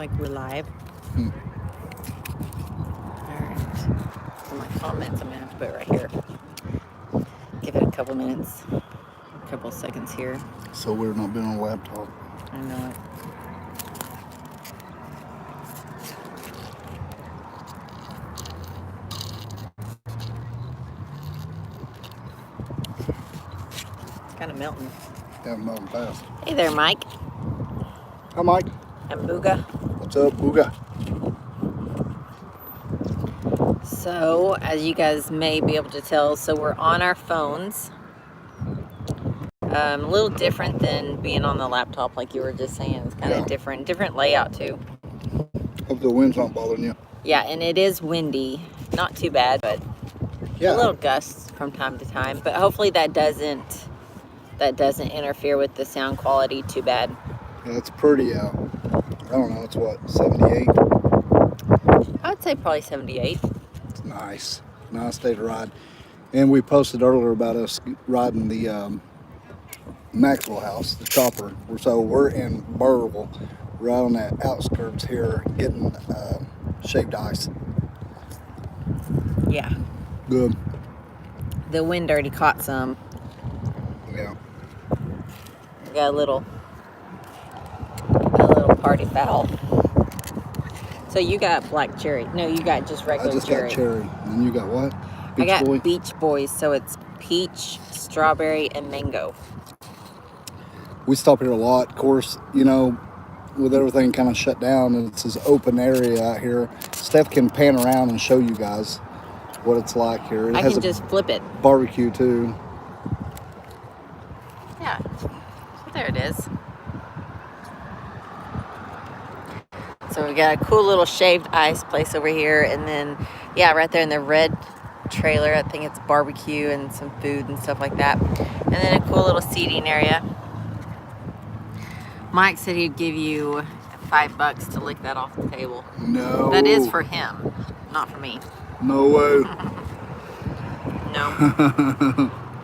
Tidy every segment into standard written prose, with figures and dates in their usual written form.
like we're live. Alright. For my comments, I'm going to have to put it right here. Give it a couple minutes. A couple seconds here. So we're not being on a laptop. I know it. It's kind of melting. Yeah, melting fast. Hey there, Mike. Hi, Mike. And Booga. What's up, Booga? So, as you guys may be able to tell, so we're on our phones. A little different than being on the laptop, like you were just saying. It's kind of different layout too. Hope the wind's not bothering you. Yeah, and it is windy. Not too bad, but a little gusts from time to time. But hopefully that doesn't interfere with the sound quality too bad. Yeah, it's pretty out. I don't know, it's what, 78? I would say probably 78. It's nice. Nice day to ride. And we posted earlier about us riding the Maxwell house, the chopper. So we're in Burrville, right on that outskirts here, getting shaved ice. Yeah. Good. The wind already caught some. Yeah. We got a little party foul. So you got black cherry. No, you got just regular cherry. I just got cherry. And you got what? I got Beach Boys, so it's peach, strawberry, and mango. We stop here a lot. Of course, you know, with everything kind of shut down, it's this open area out here. Steph can pan around and show you guys what it's like here. It has can just flip it. Barbecue too. Yeah. So there it is. So we got a cool little shaved ice place over here, and then right there in the red trailer, I think it's barbecue and some food and stuff like that. And then a cool little seating area. Mike said he'd give you $5 to lick that off the table. No. That is for him, not for me. No way. No.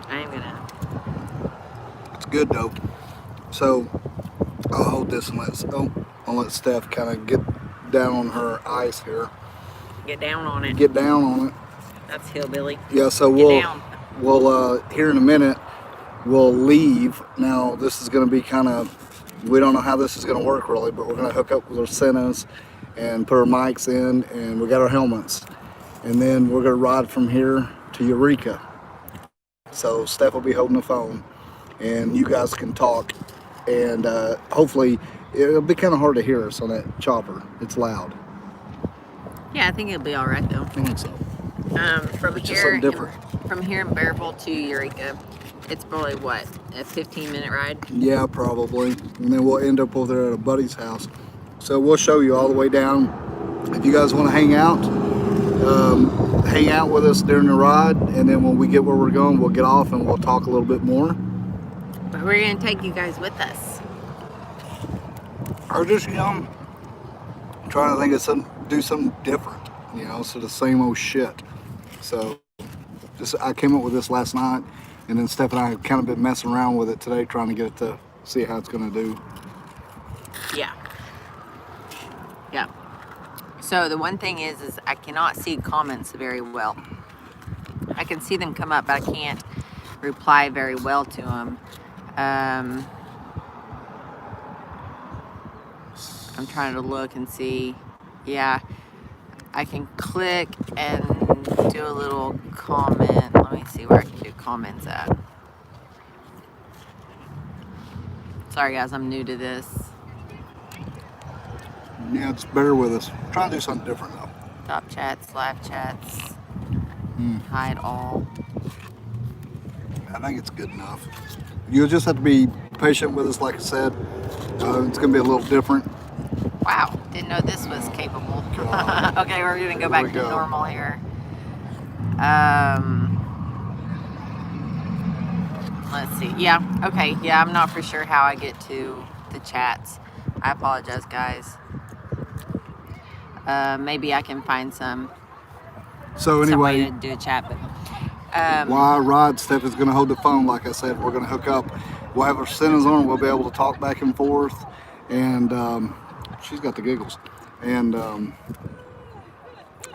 I ain't gonna. It's good though. So I'll hold this and I'll let Steph kind of get down on her ice here. Get down on it. Get down on it. That's hillbilly. Yeah, so we'll here in a minute we'll leave. Now this is going to be kind of, we don't know how this is going to work really, but we're going to hook up with our Sennas and put our mics in, and we got our helmets, and then we're going to ride from here to Eureka. So Steph will be holding the phone and you guys can talk, and hopefully it'll be kind of hard to hear us on that chopper. It's loud. Yeah, I think it'll be all right though. I think so. From it's here in Burrville to Eureka, it's probably what, a 15-minute ride? Yeah, probably. And then we'll end up over there at a buddy's house. So we'll show you all the way down. If you guys want to hang out with us during the ride, and then when we get where we're going, we'll get off and we'll talk a little bit more. But we're gonna take you guys with us. Or just, you know, trying to think of do something different, you know, so the same old shit. So I came up with this last night, and then Steph and I have kind of been messing around with it today, trying to get it to see how it's gonna do. Yeah. Yeah. So the one thing is I cannot see comments very well. I can see them come up, but I can't reply very well to them. I'm trying to look and see. Yeah, I can click and do a little comment. Let me see where I can do comments at. Sorry guys, I'm new to this. Yeah, just bear with us. Trying to do something different though. Top chats, live chats, hide all. I think it's good enough. You'll just have to be patient with us, like I said. It's going to be a little different. Wow, didn't know this was capable. Okay, we're going to go back to normal here. Let's see. Yeah, okay. Yeah, I'm not for sure how I get to the chats. I apologize, guys. Maybe I can find some way to do a chat, but while I ride, Steph is going to hold the phone. Like I said, we're going to hook up. We'll have our Sennas on. We'll be able to talk back and forth, and she's got the giggles. And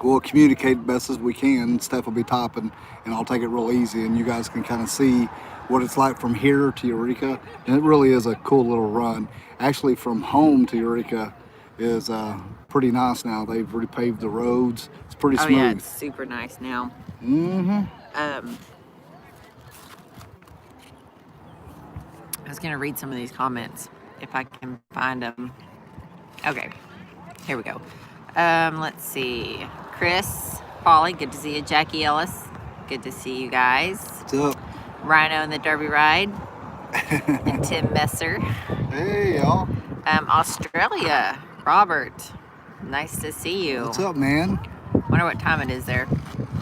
we'll communicate best as we can. Steph will be topping, and I'll take it real easy, and you guys can kind of see what it's like from here to Eureka. And it really is a cool little run. Actually, from home to Eureka is pretty nice now. They've repaved the roads. It's pretty smooth. Oh yeah, it's super nice now. Mm-hmm. I was gonna read some of these comments if I can find them. Okay, here we go. Let's see. Chris, Polly, good to see you. Jackie Ellis, good to see you guys. What's up? Rhino and the Derby Ride, and Tim Messer. Hey, y'all. Australia, Robert, nice to see you. What's up, man? Wonder what time it is there.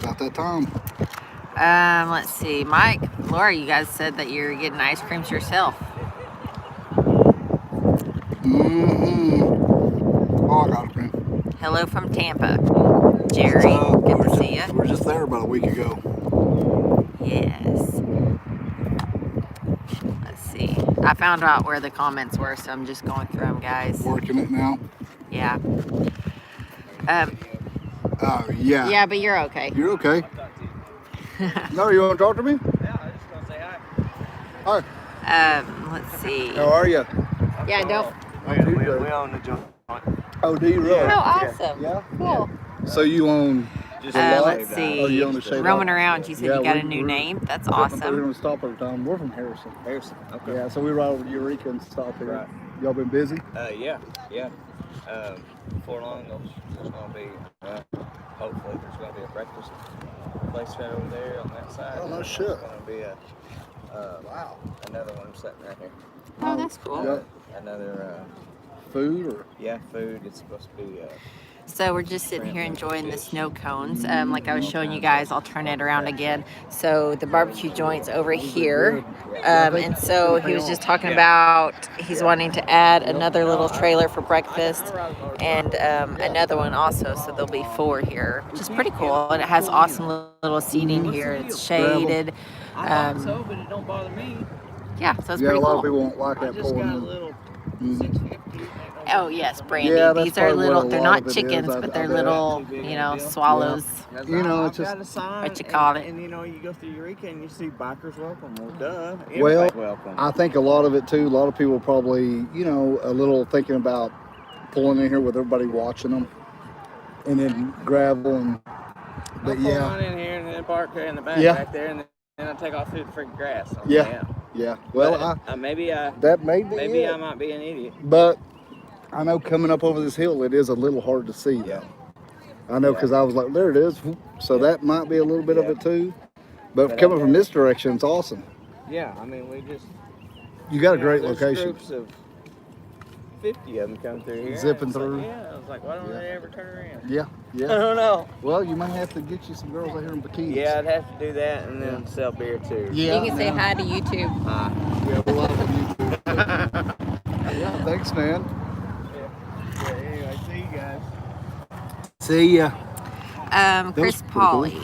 About that time. Let's see. Mike, Laura, you guys said that you're getting ice creams yourself. Mm-hmm. Oh, I got a cream. Hello from Tampa. Jerry, good to see you. We were just there about a week ago. Yes. Let's see. I found out where the comments were, so I'm just going through them, guys. Working it now? Yeah. Oh, yeah. Yeah, but you're okay. You're okay. No, you want to talk to me? Yeah, I just want to say hi. Hi. Let's see. How are you? Yeah, don't. We own the joint. Oh, do you really? Oh, awesome. Yeah? Cool. So you own... Just Let's Oh, see. you own the shade Roaming lot? around, you said Yeah, you got a we're new name. That's We're awesome. going to stop every time. We're from Harrison. Harrison. Okay. Yeah, so we ride over to Eureka and stop here. Right. Y'all been busy? Yeah. Before long, there's going to be, hopefully, there's going to be a breakfast place right over there on that side. Oh, no There's shit. going to be wow, another one sitting right here. Oh, that's cool. Yeah. Another, Food or? yeah, food. It's supposed to be, So we're just sitting here enjoying the snow cones. Like I was showing you guys, I'll turn it around again. So the barbecue joint's over here. And so he was just talking about he's wanting to add another little trailer for breakfast and another one also. So there'll be 4 here, which is pretty cool. And it has awesome little seating here. It's shaded. I thought so, but it don't bother me. Yeah, so it's Yeah, a pretty lot of cool. people won't like I that just got a pulling. little Mhm. 650. Oh yes, Brandy. Yeah, that's These are probably what little, a they're lot not of it is. chickens, I but they're bet. little, you know, swallows. You know, I've it's just- got a sign, what you call it. And you know, you go through Eureka and you see bikers welcome. Well, duh. Well, Everybody welcome. I think a lot of it too, a lot of people probably, you know, a little thinking about pulling in here with everybody watching them and then gravel and, I'll but pull yeah, on in here and then park there in the back Yeah. back there, and then I take off through the freaking grass. So, Yeah. yeah. Well, But, maybe that may be maybe it. I might be an idiot. But I know coming up over this hill, it is a little hard to see. Yeah. I know Yeah. because I was like, there it is. So Yeah. that might be a little bit of Yeah. it too. But But coming from this direction, it's awesome. Yeah, I mean, we just You got a you know, great there's location. Groups of 50 of them come through here. Zipping It's like, through. yeah, I was like, why don't Yeah. they ever turn around? Yeah, I yeah. don't know. Well, you might have to get you some girls out here in bikinis. Yeah, I'd have to do that and then sell beer too. Yeah. You can say man. hi to YouTube. Yeah, we love you. Yeah, thanks, man. Yeah, anyway, see you guys. See ya. Chris pretty Polly.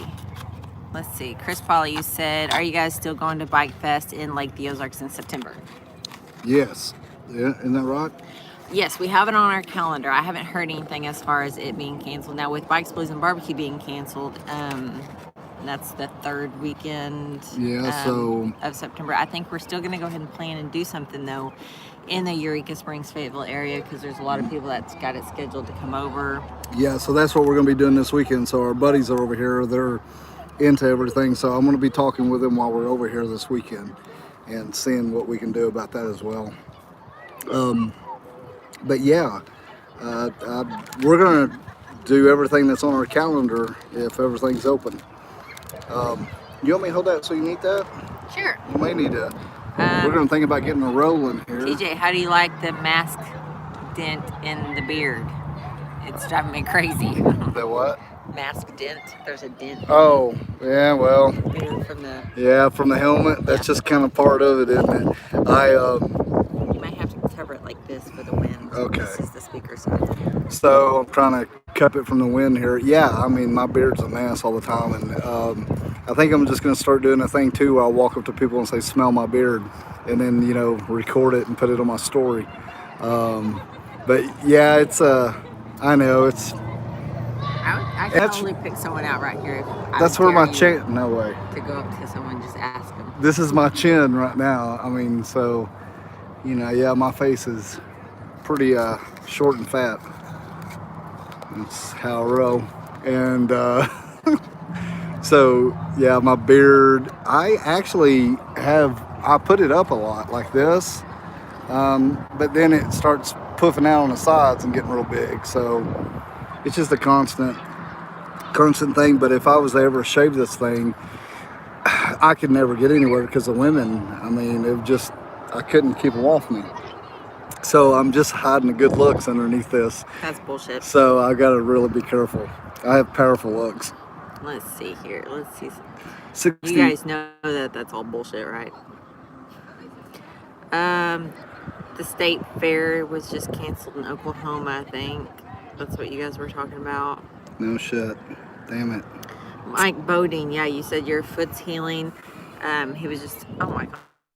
Let's see. Chris Polly, you said, are you guys still going to Bike Fest in Lake the Ozarks in September? Yes. Yeah, isn't that right? Yes, we have it on our calendar. I haven't heard anything as far as it being canceled. Now, with Bikes, Blues, and Barbecue being canceled, that's the 3rd weekend Yeah, so of September. I think we're still going to go ahead and plan and do something, though, in the Eureka Springs, Fayetteville area, because there's a lot of people that's got it scheduled to come over. yeah, so that's what we're gonna be doing this weekend. So our buddies are over here, they're into everything. So I'm gonna be talking with them while we're over here this weekend and seeing what we can do about that as well. But yeah, we're gonna do everything that's on our calendar if everything's open. You want me to hold that so you need that? Sure. You may need to. We're gonna think about getting a roll in here. TJ, how do you like the mask dent in the beard? It's driving me crazy. The what? Mask dent. There's a dent Oh, yeah, well, in the beard from the. yeah, from the helmet. That's just kind of part of it, isn't it? You might have to cover it like this for the wind. Okay. This is the speaker side. So I'm trying to cup it from the wind here. Yeah, I mean, my beard's a mess all the time, and I think I'm just gonna start doing a thing too where I'll walk up to people and say, "Smell my beard," and then record it and put it on my story. But yeah, it's I know it's. I could That's- probably pick someone out right here. If I That's where my dare you chin. No way. to go up to someone, just ask them. This is my chin right now. I mean, so you know, yeah, my face is pretty short and fat. That's how I roll. And so yeah, my beard. I actually I put it up a lot like this, but then it starts puffing out on the sides and getting real big. So it's just a constant thing. But if I was to ever shave this thing, I could never get anywhere because the women, I mean, I couldn't keep them off me. So I'm just hiding the good looks underneath this. That's bullshit. So I gotta really be careful. I have powerful looks. Let's see here. Let's see. 60, You guys know that that's all bullshit, right? The state fair was just canceled in Oklahoma, I think. That's what you guys were talking about. No shit. Damn it. Mike Bodine, yeah, you said your foot's healing. He was just, oh my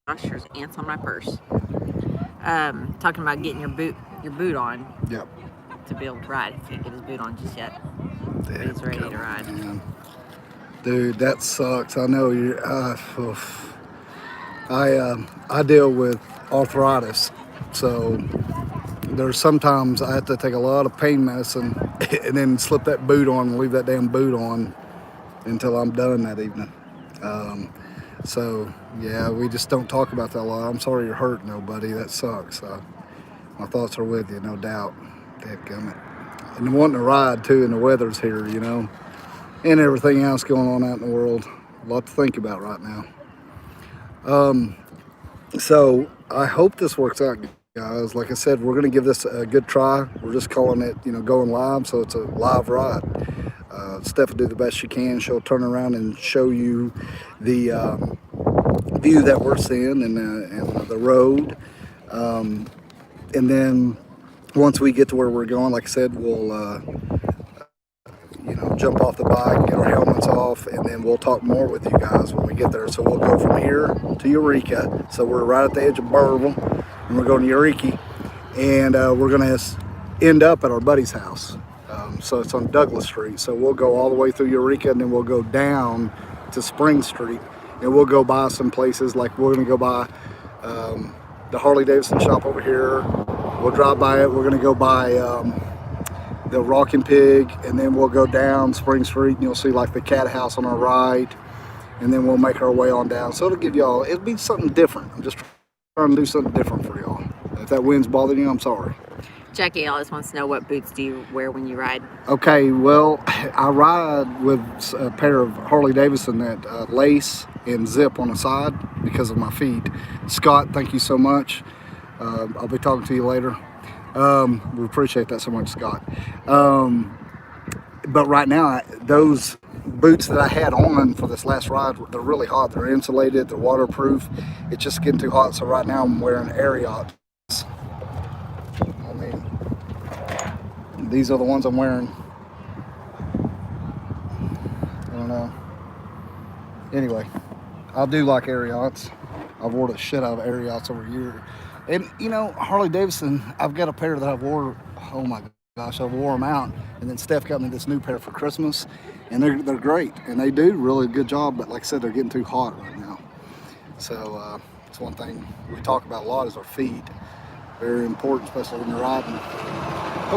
gosh, there's ants on my purse. Talking about getting your boot on Yep. to be able to ride. He can't get his boot on just yet, but Damn, he's ready to ride. man. Dude, that sucks. I know you're. Oof. I deal with arthritis, so there's sometimes I have to take a lot of pain medicine and then slip that boot on and leave that damn boot on until I'm done that evening. So yeah, we just don't talk about that a lot. I'm sorry you're hurt, nobody. That sucks. My thoughts are with you, no doubt. Dadgummit. And wanting to ride too, and the weather's here, you know, and everything else going on out in the world. A lot to think about right now. So I hope this works out, guys. Like I said, we're going to give this a good try. We're just calling it, you know, going live, so it's a live ride. Steph will do the best she can. She'll turn around and show you the view that we're seeing and the road. And then once we get to where we're going, like I said, we'll you know, jump off the bike, get our helmets off, and then we'll talk more with you guys when we get there. So we'll go from here to Eureka. So we're right at the edge of Burville, and we're going to Eureka, and we're going to end up at our buddy's house. So it's on Douglas Street. So we'll go all the way through Eureka, and then we'll go down to Spring Street, and we'll go by some places. Like we're going to go by the Harley Davidson shop over here. We'll drive by it. We're going to go by the Rockin' Pig, and then we'll go down Spring Street, and you'll see like the cat house on our right, and then we'll make our way on down. So it'll give y'all, it'll be something different. I'm just trying to do something different for y'all. If that wind's bothering you, I'm sorry. Jackie Ellis wants to know, what boots do you wear when you ride? Okay, well, I ride with a pair of Harley Davidson that lace and zip on the side because of my feet. Scott, thank you so much. I'll be talking to you later. We appreciate that so much, Scott. But right now, those boots that I had on for this last ride, they're really hot. They're insulated, they're waterproof. It's just getting too hot, so right now I'm wearing Ariats. I mean, these are the ones I'm wearing. I don't know. Anyway, I do like Ariats. I've worn the shit out of Ariats over years. And you know, Harley Davidson, I've got a pair that I've wore, oh my gosh, I've wore them out. And then Steph got me this new pair for Christmas, and they're great. And they do really a good job, but like I said, they're getting too hot right now. So it's one thing we talk about a lot is our feet. Very important, especially when you're riding.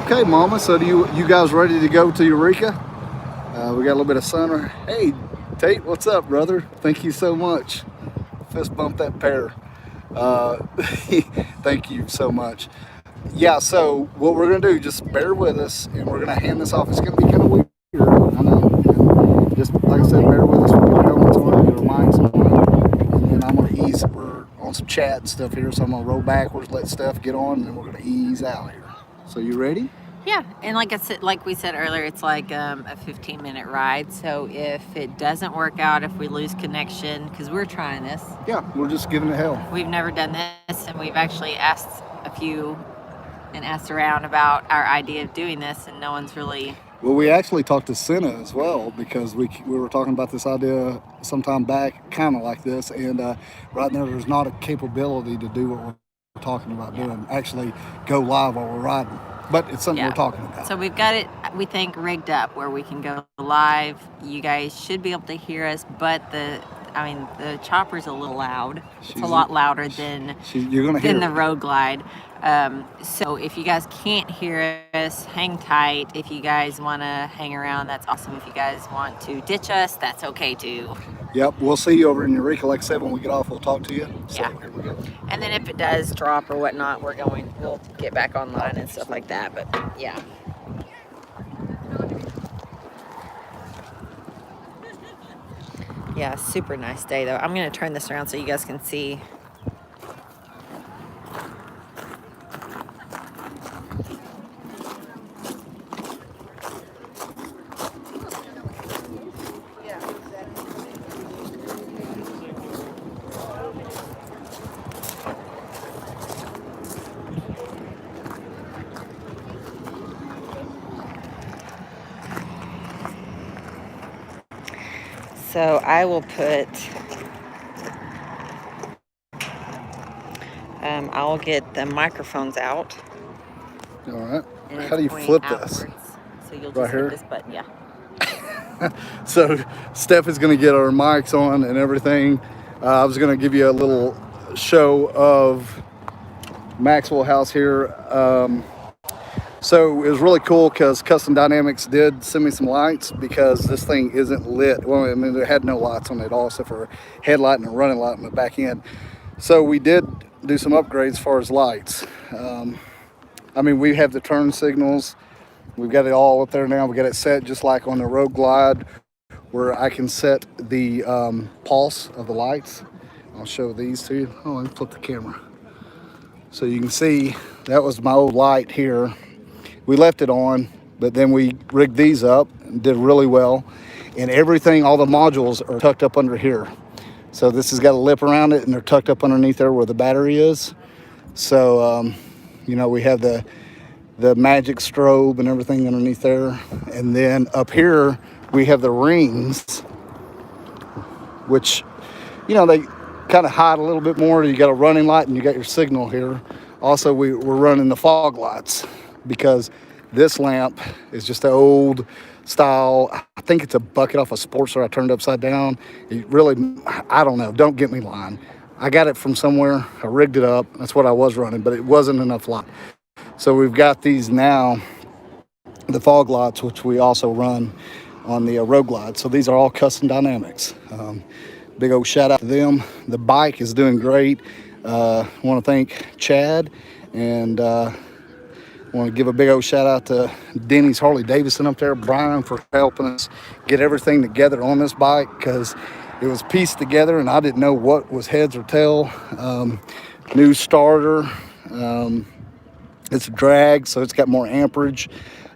Okay, Mama, so you guys ready to go to Eureka? We got a little bit of sun. Hey, Tate, what's up, brother? Thank you so much. Fist bump that pair. Thank you so much. Yeah, so what we're gonna do, just bear with us, and we're gonna hand this off. It's gonna be kind of weird, I know. And just like I said, bear with us. We're gonna helmets on, get our minds on, and then I'm gonna ease. We're on some chat and stuff here, so I'm gonna roll backwards, let Steph get on, and then we're gonna ease out here. So you ready? Yeah, and like we said earlier, it's like a 15-minute ride. So if it doesn't work out, if we lose connection, because we're trying this. Yeah, we're just giving it hell. We've never done this, and we've actually asked around about our idea of doing this, and no one's really. Well, we actually talked to Senna as well, because we were talking about this idea sometime back, kind of like this, and right now there's not a capability to do what we're talking about doing, actually go live while we're riding. But it's something we're talking about. So we've got it, we think, rigged up where we can go live. You guys should be able to hear us, but the chopper's a little loud. It's a lot louder than the Road Glide. So if you guys can't hear us, hang tight. If you guys want to hang around, that's awesome. If you guys want to ditch us, that's okay too. Yep, we'll see you over in Eureka. Like I said, when we get off, we'll talk to you. So, yeah. Here we go. And then if it does drop or whatnot, we'll get back online and stuff like that. But yeah. Yeah, super nice day though. I'm gonna turn this around so you guys can see. So I will put, I'll get the microphones out. All right. How do you flip this? So you'll just hit this button, yeah. So Steph is going to get our mics on and everything. I was going to give you a little show of Maxwell House here. So it was really cool because Custom Dynamics did send me some lights because this thing isn't lit. Well, I mean, it had no lights on it at all except for headlight and a running light on the back end. So we did do some upgrades as far as lights. I mean, we have the turn signals. We've got it all up there now. We got it set just like on the Road Glide where I can set the pulse of the lights. I'll show these to you. Oh, let me flip the camera. So you can see that was my old light here. We left it on, but then we rigged these up and did really well. And everything, all the modules are tucked up under here. So this has got a lip around it and they're tucked up underneath there where the battery is. So, you know, we have the magic strobe and everything underneath there. And then up here, we have the rings, which, you know, they kind of hide a little bit more. You got a running light and you got your signal here. Also, we're running the fog lights because this lamp is just an old style. I think it's a bucket off a Sportster I turned upside down. It really, I don't know. Don't get me lying. I got it from somewhere. I rigged it up. That's what I was running, but it wasn't enough light. So we've got these now, the fog lights, which we also run on the Road Glide. So these are all Custom Dynamics. Big old shout out to them. The bike is doing great. I want to thank Chad and I want to give a big old shout out to Denny's Harley Davidson up there, Brian, for helping us get everything together on this bike because it was pieced together and I didn't know what was heads or tail. New starter. It's a drag, so it's got more amperage.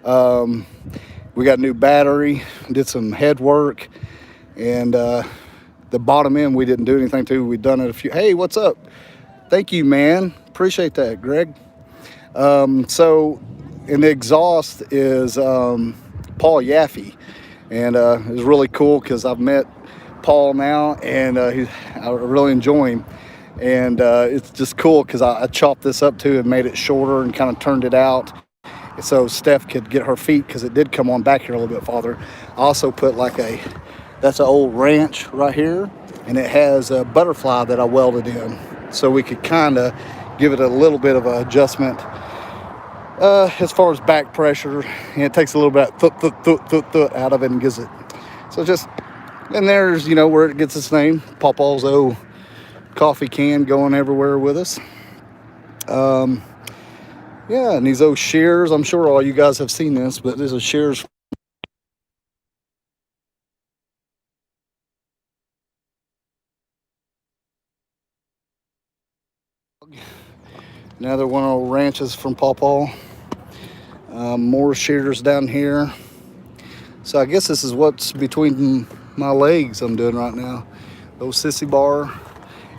We got a new battery, did some head work, and the bottom end we didn't do anything to. We've done it a few. Hey, what's up? Thank you, man. Appreciate that, Greg. So in the exhaust is Paul Yaffe, and it was really cool because I've met Paul now, and I really enjoy him. And it's just cool because I chopped this up too and made it shorter and kind of turned it out so Steph could get her feet because it did come on back here a little bit farther. I also put that's an old ranch right here, and it has a butterfly that I welded in so we could kind of give it a little bit of an adjustment as far as back pressure, and it takes a little bit of out of it and gives it. So just, and there's, you know, where it gets its name, Pawpaw's old coffee can going everywhere with us. Yeah, and these old shears, I'm sure all you guys have seen this, but these are shears. Another one of the ranches from Pawpaw. More shears down here. So I guess this is what's between my legs I'm doing right now. Those sissy bar.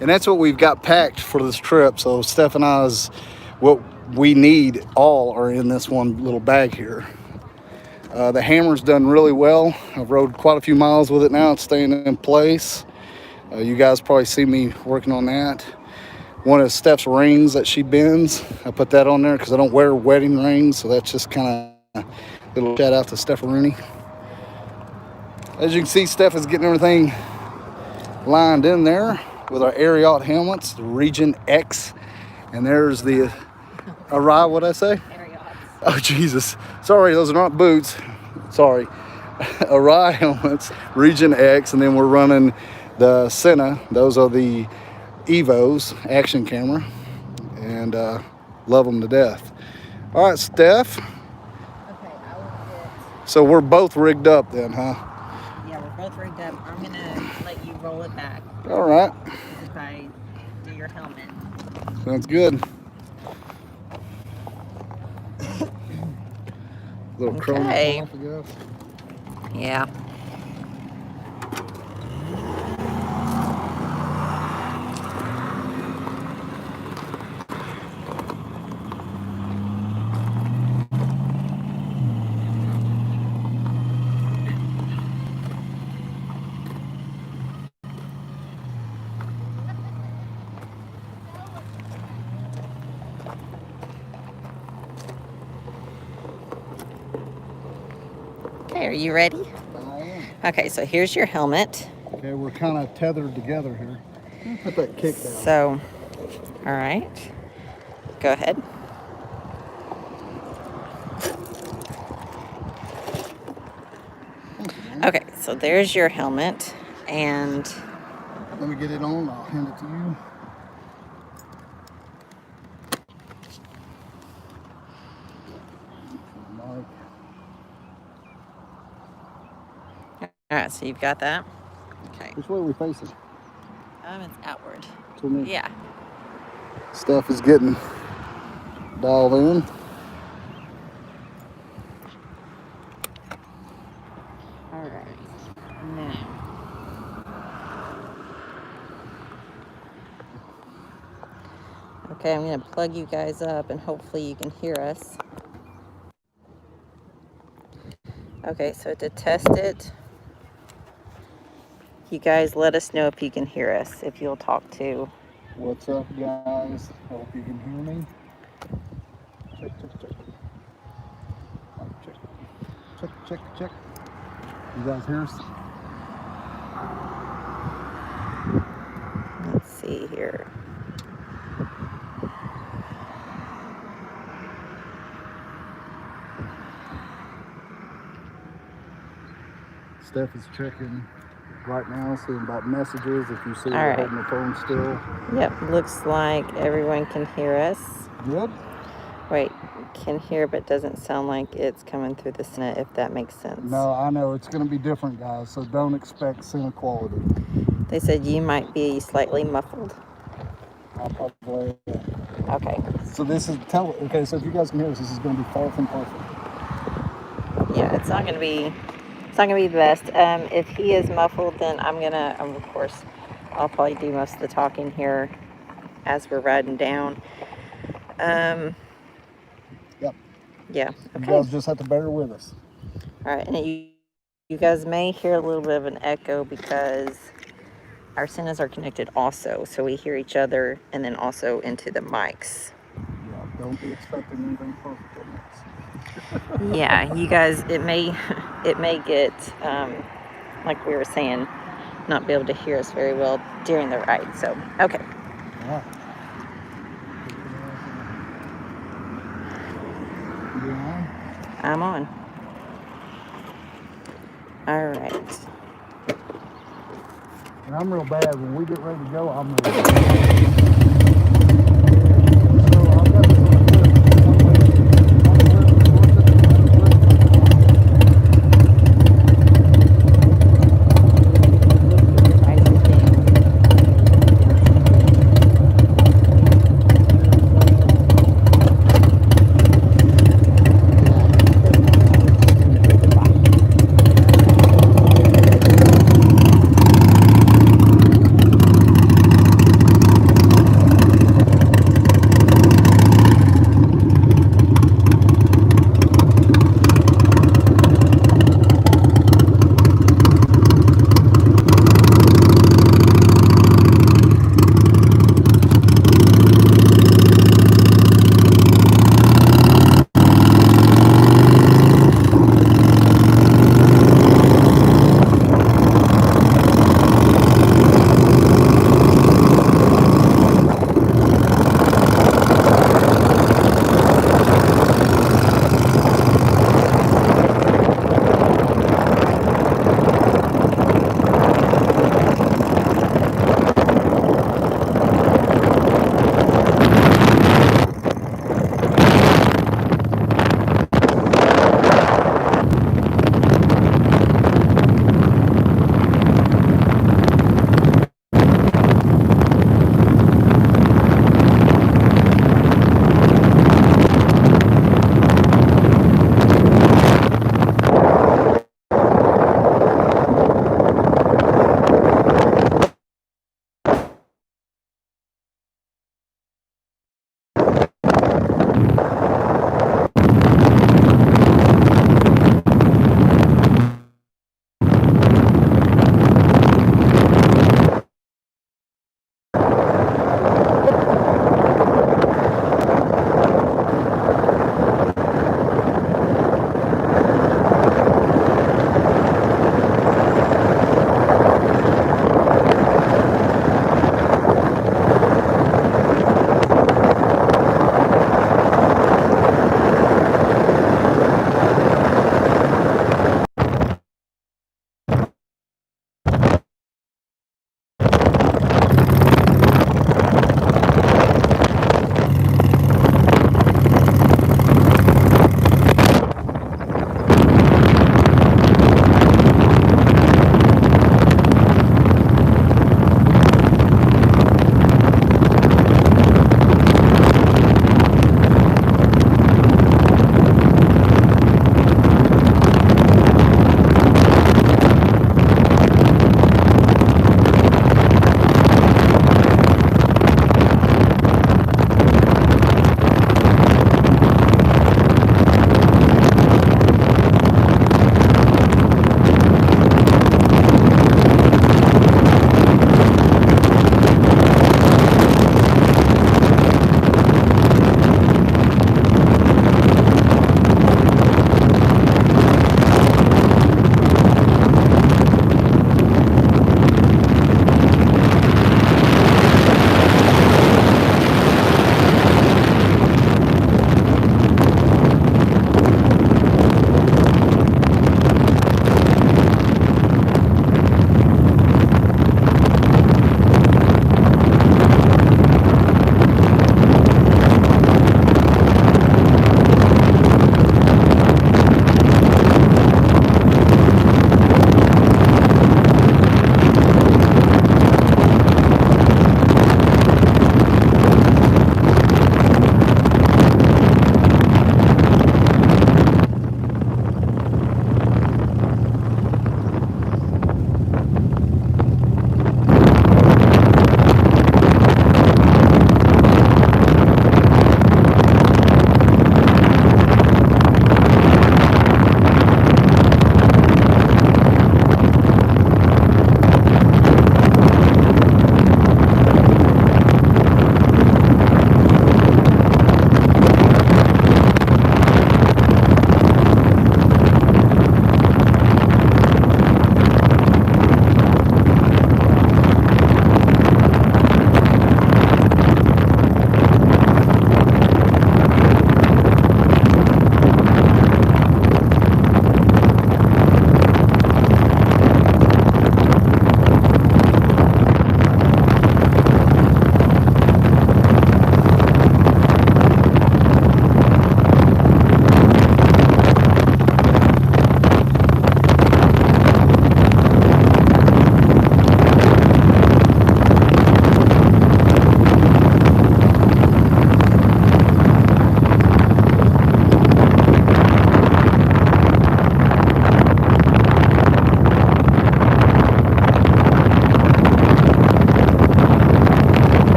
And that's what we've got packed for this trip. So Steph and I's, what we need all are in this one little bag here. The hammer's done really well. I've rode quite a few miles with it now. It's staying in place. You guys probably see me working on that. one of Steph's rings that she bends. I put that on there because I don't wear wedding rings, so that's just kind of a little shout out to Steph Rooney. As you can see, Steph is getting everything lined in there with our Ariat helmets, the Region X, and there's the Arai, what'd I say? Ariat. Oh Jesus, sorry, those are not boots. Sorry, Arai helmets, Region X, and then we're running the Senna. Those are the Evos action camera, and love them to death. All right, Steph. Okay, I will get. So we're both rigged up then, huh? Yeah, we're both rigged up. I'm gonna let you roll it back All right, if I do your helmet. sounds good. Little chrome Okay. off, I guess. Yeah. Okay, are you ready? I am. Okay, so here's your helmet. Okay, we're kind of tethered together here. Put that kick down. So, all right. Go ahead. Okay, so there's your helmet, and Let me get it on. I'll hand it to you. all right, so you've got that. Okay. Which way are we facing? It's outward. To me. Yeah. Stuff is getting dialed in. All right. Now. Okay, I'm going to plug you guys up and hopefully you can hear us. Okay, so to test it, you guys let us know if you can hear us, if you'll talk to. What's up, guys? Hope you can hear me. Check, check, check. Check, check, check, check. You guys hear us? Let's see here. Steph is checking right now, seeing about messages. If you see All her right. holding the phone still. Yep, looks like everyone can hear us. Good. Wait, can hear but doesn't sound like it's coming through the Senate, if that makes sense. No, I know it's going to be different, guys. So don't expect Senna quality. They said you might be slightly muffled. I'll probably. Okay. So this is okay. So if you guys can hear us, this is going to be far from perfect. Yeah, it's not gonna be the best. If he is muffled, then I'm gonna, of course, I'll probably do most of the talking here as we're riding down. Yep. Yeah. You Okay. guys just have to bear with us. All right, and you guys may hear a little bit of an echo because our Sennas are connected also, so we hear each other and then also into the mics. Yeah, don't be expecting anything perfect on this. Yeah, you guys, it may get, like we were saying, not be able to hear us very well during the ride. So, okay. Yeah. You on? I'm on. All right. And I'm real bad. When we get ready to go, I'm real bad.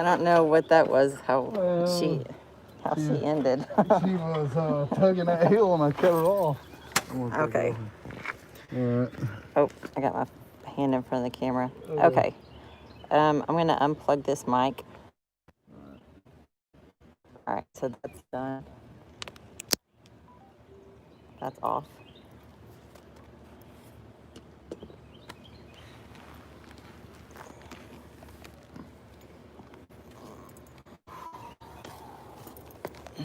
don't know what that was. How Well, she ended. She was tugging that heel and I cut her off. Okay. All right. Oh, I got my hand in front of the camera. Okay. I'm gonna unplug this mic. All right, so that's done. That's off.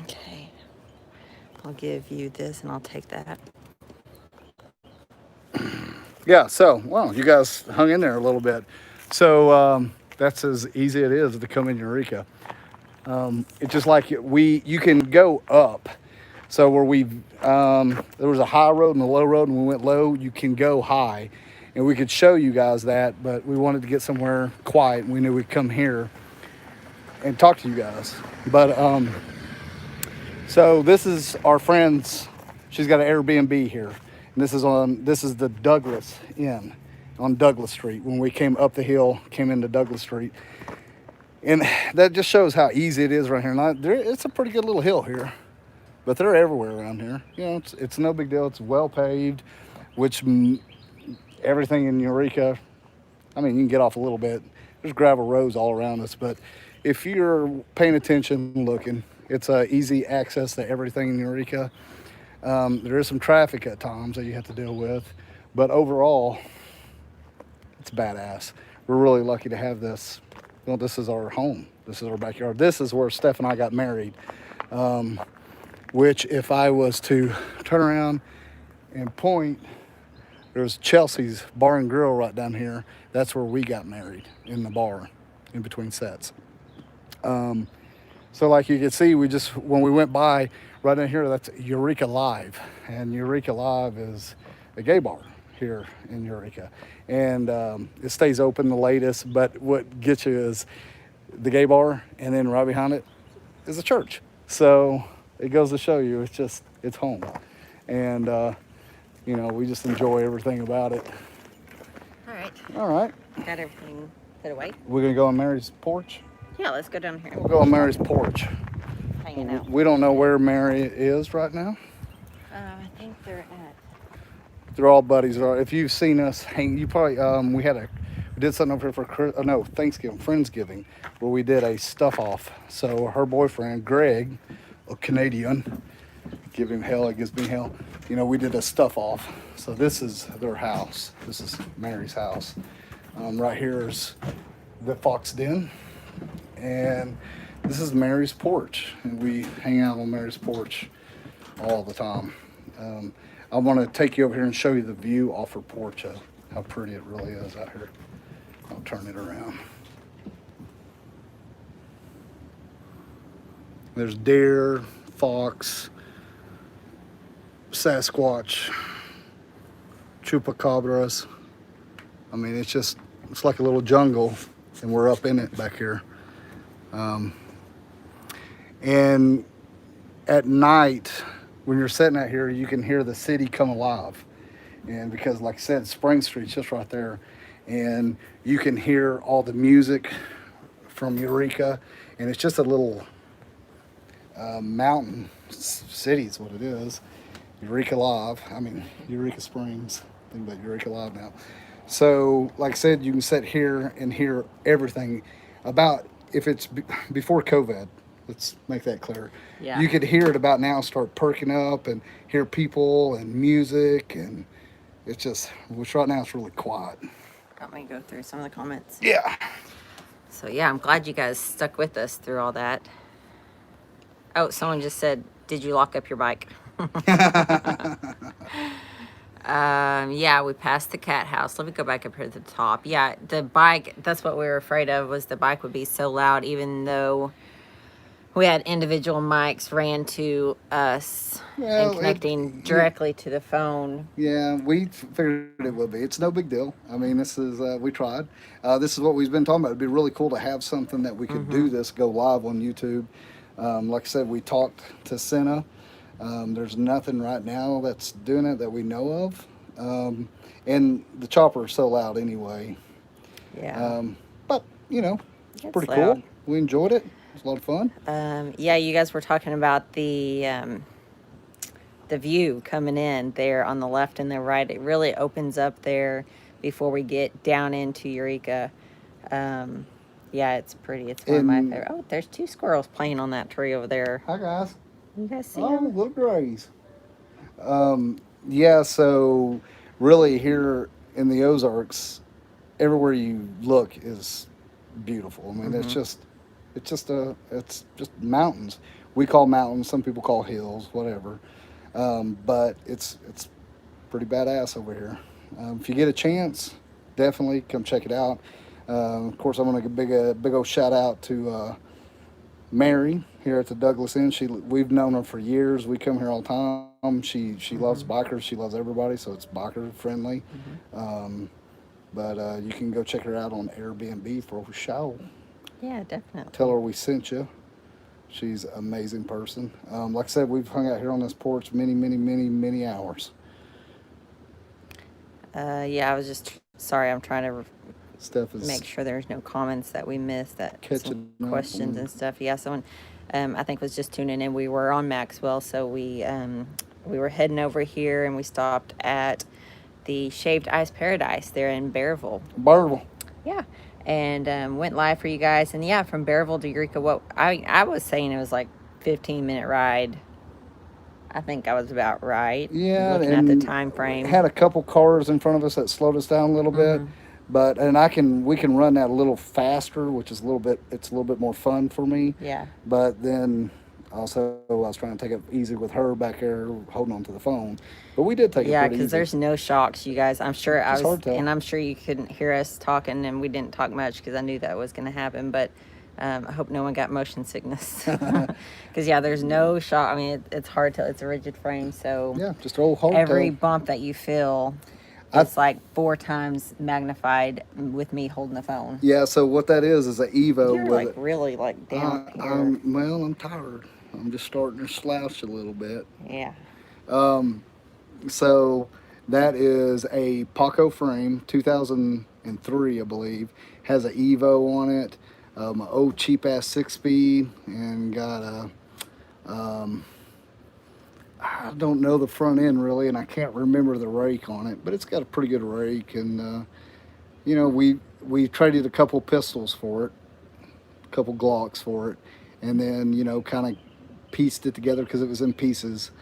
Okay. I'll give you this and I'll take that. Yeah, so, well, you guys hung in there a little bit. So that's as easy it is to come in Eureka. It's just like you can go up. So where there was a high road and a low road, and we went low, you can go high. And we could show you guys that, but we wanted to get somewhere quiet, and we knew we'd come here and talk to you guys. But so this is our friend's. She's got an Airbnb here, and this is the Douglas Inn on Douglas Street. When we came up the hill, came into Douglas Street, and that just shows how easy it is right here. And it's a pretty good little hill here, but they're everywhere around here. You know, it's no big deal. It's well paved, which everything in Eureka. I mean, you can get off a little bit. There's gravel roads all around us, but if you're paying attention, looking, it's easy access to everything in Eureka. There is some traffic at times that you have to deal with, but overall, it's badass. We're really lucky to have this. Well, this is our home. This is our backyard. This is where Steph and I got married, which if I was to turn around and point, there's Chelsea's Bar and Grill right down here. That's where we got married, in the bar, in between sets. So like you can see, when we went by right down here, that's Eureka Live. And Eureka Live is a gay bar here in Eureka. And it stays open the latest, but what gets you is the gay bar, and then right behind it is a church. So it goes to show you, it's home. And, you know, we just enjoy everything about it. All right. All right. Got everything put away. We're going to go on Mary's porch? Yeah, let's go down here. We'll go on Mary's porch. Hanging out. We don't know where Mary is right now. I think they're at. They're all buddies. If you've seen us hang, you probably we did something over here for Thanksgiving, Friendsgiving, where we did a stuff off. So her boyfriend Greg, a Canadian, give him hell, it gives me hell. You know, we did a stuff off. So this is their house. This is Mary's house. Right here is the Fox Den, and this is Mary's porch, and we hang out on Mary's porch all the time. I want to take you over here and show you the view off her porch, how pretty it really is out here. I'll turn it around. There's deer, fox, Sasquatch, chupacabras. I mean, it's like a little jungle, and we're up in it back here. And at night, when you're sitting out here, you can hear the city come alive. And because, like I said, Spring Street's just right there. And you can hear all the music from Eureka. And it's just a little mountain city is what it is. Eureka Springs. Think about Eureka Live now. So, like I said, you can sit here and hear everything about, if it's before COVID, let's make that clear. Yeah. You could hear it about now start perking up and hear people and music, and which right now it's really quiet. Got me to go through some of the comments. Yeah. So yeah, I'm glad you guys stuck with us through all that. Oh, someone just said, did you lock up your bike? Yeah, we passed the cat house. Let me go back up here to the top. Yeah, the bike, that's what we were afraid of, was the bike would be so loud, even though we had individual mics ran to us and connecting directly to the phone. Yeah, we figured it would be. It's no big deal. I mean, this is, we tried. This is what we've been talking about. It'd be really cool to have something that we could do this, go live on YouTube. Like I said, we talked to Senna. There's nothing right now that's doing it that we know of. And the chopper is so loud anyway. Yeah. But, you know, it's It's pretty loud. cool. We enjoyed it. It was a lot of fun. Yeah, you guys were talking about the view coming in there on the left and the right. It really opens up there before we get down into Eureka. Yeah, it's pretty. It's one of my And favorite. Oh, there's 2 squirrels playing on that tree over there. hi guys. You guys see Oh, them? little grays. Yeah, so really here in the Ozarks, everywhere you look is beautiful. I mean, it's just mountains. We call mountains. Some people call hills, whatever. But it's pretty badass over here. If you get a chance, definitely come check it out. Of course, I want to give a big old shout out to Mary here at the Douglas Inn. We've known her for years. We come here all the time. She loves bikers. She loves everybody, so it's biker friendly. But you can go check her out on Airbnb for a show. Yeah, definitely. Tell her we sent you. She's an amazing person. Like I said, we've hung out here on this porch many hours. Yeah, I was just sorry. I'm trying to Steph is make sure there's no comments that we missed, that catching some up questions on- and stuff. Yeah, someone I think was just tuning in. We were on Maxwell, so we were heading over here and we stopped at the Shaved Ice Paradise there in Bearville. Bartle. Yeah, and went live for you guys. And yeah, from Bearville to Eureka, what I was saying, it was like 15-minute ride. I think I was about right. Yeah, Looking at the and time frame. Had a couple cars in front of us that slowed us down a little bit, but we can run that a little faster, which is a little bit more fun for me. Yeah. But then also I was trying to take it easy with her back there holding on to the phone, but we did take it Yeah, pretty because easy. there's no shocks, you guys. I'm sure It's hard to tell. and I'm sure you couldn't hear us talking, and we didn't talk much because I knew that was going to happen. But I hope no one got motion sickness. Because yeah, there's no shock. I mean, it's hard to. It's a rigid frame, so Yeah, just a old hardtail. every bump that you feel, it's like 4 times magnified with me holding the phone. Yeah, so what that is a Evo You're with like really like down here. I'm tired. I'm just starting to slouch a little bit. Yeah. So that is a Paco frame, 2003, I believe. Has an Evo on it, an old cheap ass 6-speed, and got a I don't know the front end really, and I can't remember the rake on it, but it's got a pretty good rake. And you know, we traded a couple pistols for it, a couple Glocks for it, and then kind of pieced it together because it was in pieces.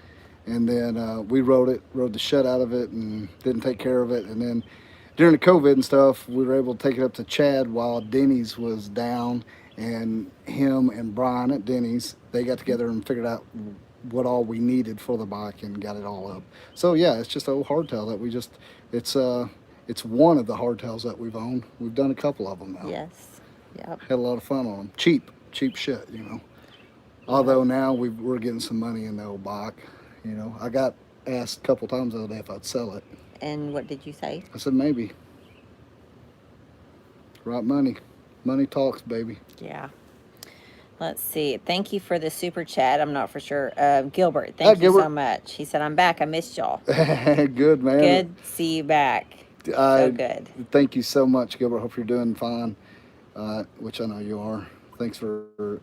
And then we rode the shit out of it and didn't take care of it. And then during the COVID and stuff, we were able to take it up to Chad while Denny's was down, and him and Brian at Denny's, they got together and figured out what all we needed for the bike and got it all up. So yeah, it's just an old hardtail that it's one of the hardtails that we've owned. We've done a couple of them now. Yes. Yep. Had a lot of fun on them. Cheap shit, Although now we're getting some money in the old bike. I got asked a couple times the other day if I'd sell it. And what did you say? I said maybe. Right money. Money talks, baby. Yeah. Let's see. Thank you for the super chat. I'm not for sure. Gilbert, Hi, thank you Gilbert. so much. He said, I'm back. I missed y'all. Good, man. Good to see you back. So good. Thank you so much, Gilbert. Hope you're doing fine, which I know you are. Thanks for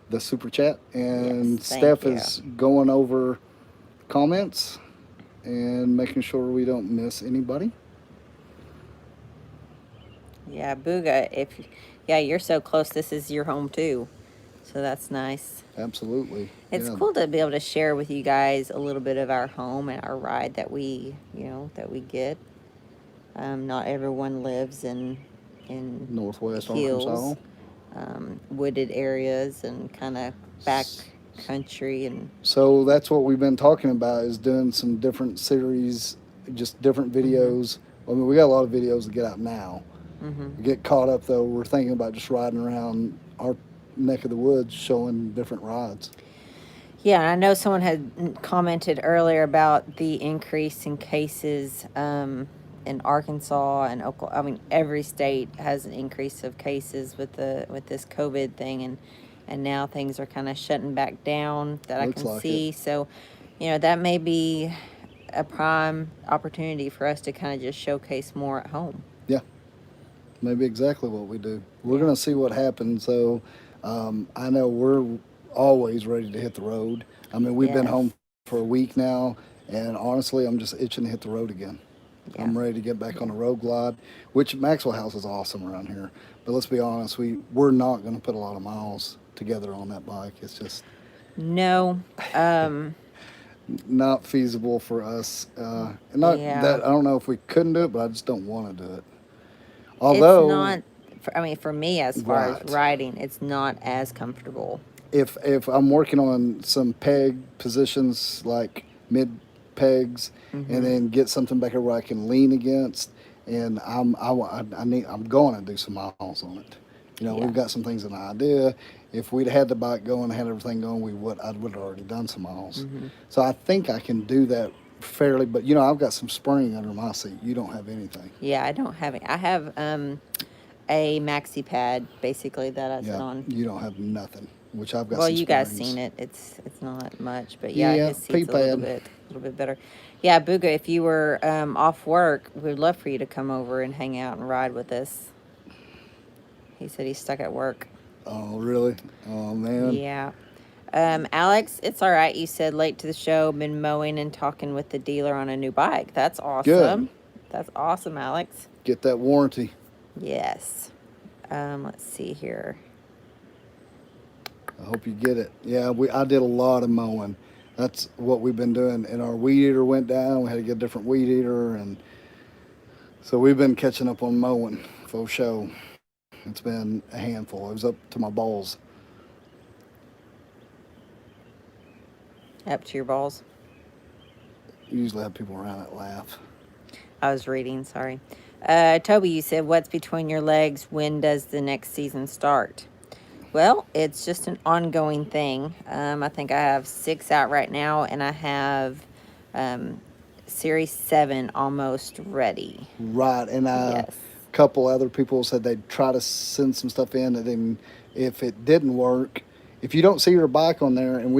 the super chat. And Yes, thank Steph you. is going over comments and making sure we don't miss anybody. Yeah, Booga, you're so close. This is your home too. So that's nice. Absolutely. It's Yeah. cool to be able to share with you guys a little bit of our home and our ride that we get. Not everyone lives in Northwest hills, Arkansas. wooded areas and kind of back country. And So that's what we've been talking about, is doing some different series, just different videos. I mean, we got a lot of videos to get out now. Get caught up though. We're thinking about just riding around our neck of the woods, showing different rides. Yeah, I know someone had commented earlier about the increase in cases in Arkansas and Oklahoma. I mean, every state has an increase of cases with this COVID thing, and now things are kind of shutting back down that Looks I can like see. it. So, that may be a prime opportunity for us to kind of just showcase more at home. Yeah, maybe exactly what we do. We're gonna see what happens. So I know we're always ready to hit the road. I mean, we've been Yes. home for a week now, and honestly, I'm just itching to hit the road again. Yeah. I'm ready to get back on Yeah. the road glide, which Maxwell House is awesome around here. But let's be honest, we're not going to put a lot of miles together on that bike. It's just No. Um, not feasible for us. And not yeah. that I don't know if we couldn't do it, but I just don't want to do it. It's Although, not, I mean, for me, as far as right, riding, it's not as comfortable. if I'm working on some peg positions like mid pegs, and Mm-hmm. then get something back here where I can lean against, and I'm going to do some miles on it. You know, Yeah. we've got some things in idea. If we'd had the bike going, had everything going, I would have already done some miles. Mm-hmm. So I think I can do that fairly. But you know, I've got some spring under my seat. You don't have anything. Yeah, I don't have it. I have a maxi pad basically that I sit Yeah, on. you don't have nothing. Which I've got Well, some you guys springs. seen it. It's not much, but yeah, Yeah, his seat's P-pad. a little bit better. Yeah, Booga, if you were off work, we'd love for you to come over and hang out and ride with us. He said he's stuck at work. Oh, really? Oh, man. Yeah. Alex, it's all right. You said late to the show, been mowing and talking with the dealer on a new bike. That's Good. awesome. That's awesome, Alex. Get that warranty. Yes. Let's see here. I hope you get it. Yeah, I did a lot of mowing. That's what we've been doing. And our weed eater went down. We had to get a different weed eater, and so we've been catching up on mowing for show. It's been a handful. It was up to my balls. Up to your balls. Usually have people around that laugh. I was reading, sorry. Toby, you said, what's between your legs? When does the next season start? Well, it's just an ongoing thing. I think I have 6 out right now, and I have Series 7 almost ready. Right, and Yes. a couple other people said they'd try to send some stuff in, and then if it didn't work, if you don't see your bike on there and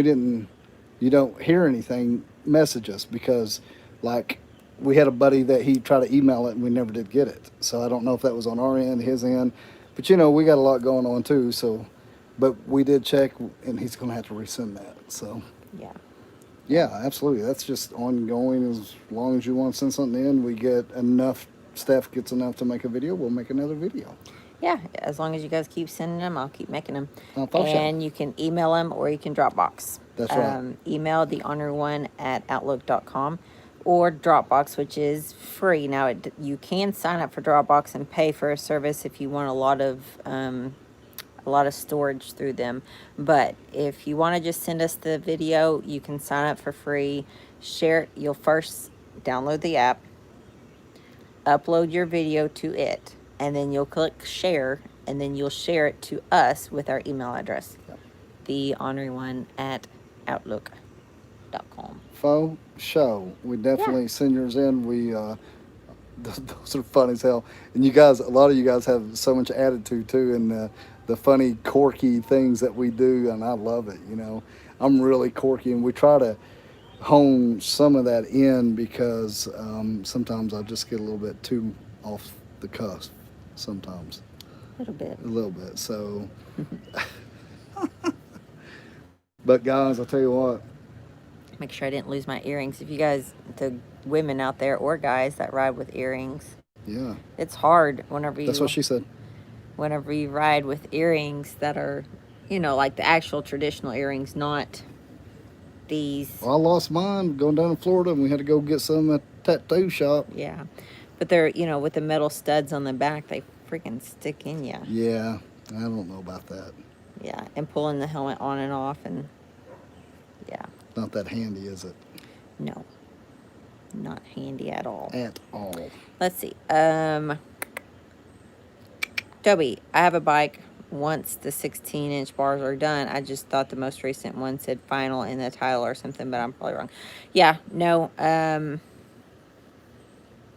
you don't hear anything, message us, because like we had a buddy that he tried to email it and we never did get it. So I don't know if that was on our end, his end, but you know, we got a lot going on too. So, but we did check, and he's going to have to resend that. So Yeah. yeah, absolutely. That's just ongoing. As long as you want to send something in, we get enough, Steph gets enough to make a video, we'll make another video. Yeah, as long as you guys keep sending them, I'll keep making them. Oh, for sure. And you can email them or you can Dropbox. That's right. Email the Ornery One at outlook.com or Dropbox, which is free. Now, you can sign up for Dropbox and pay for a service if you want a lot of storage through them. But if you want to just send us the video, you can sign up for free, share it. You'll first download the app, upload your video to it, and then you'll click share, and then you'll share it to us with our email address, Yep. the Ornery One at outlook.com. Faux show. We definitely send yours in. We those are fun as hell. And you guys, a lot of you guys have so much attitude too, and the funny, quirky things that we do, and I love it. You know, I'm really quirky, and we try to hone some of that in, because sometimes I just get a little bit too off the cuff. Sometimes A little bit. a little bit. So, but guys, I'll tell you what. Make sure I didn't lose my earrings. If you guys, the women out there or guys that ride with earrings, Yeah, it's hard whenever you that's what she said. whenever you ride with earrings that are, like the actual traditional earrings, not these. Well, I lost mine going down to Florida, and we had to go get some at a tattoo shop. Yeah. But they're, with the metal studs on the back, they freaking stick in you. Yeah, I don't know about that. Yeah. And pulling the helmet on and off, and yeah. Not that handy, is it? No. Not handy at all. At all. Let's see. Toby, I have a bike. Once the 16-inch bars are done, I just thought the most recent one said final in the title or something, but I'm probably wrong. Yeah, no,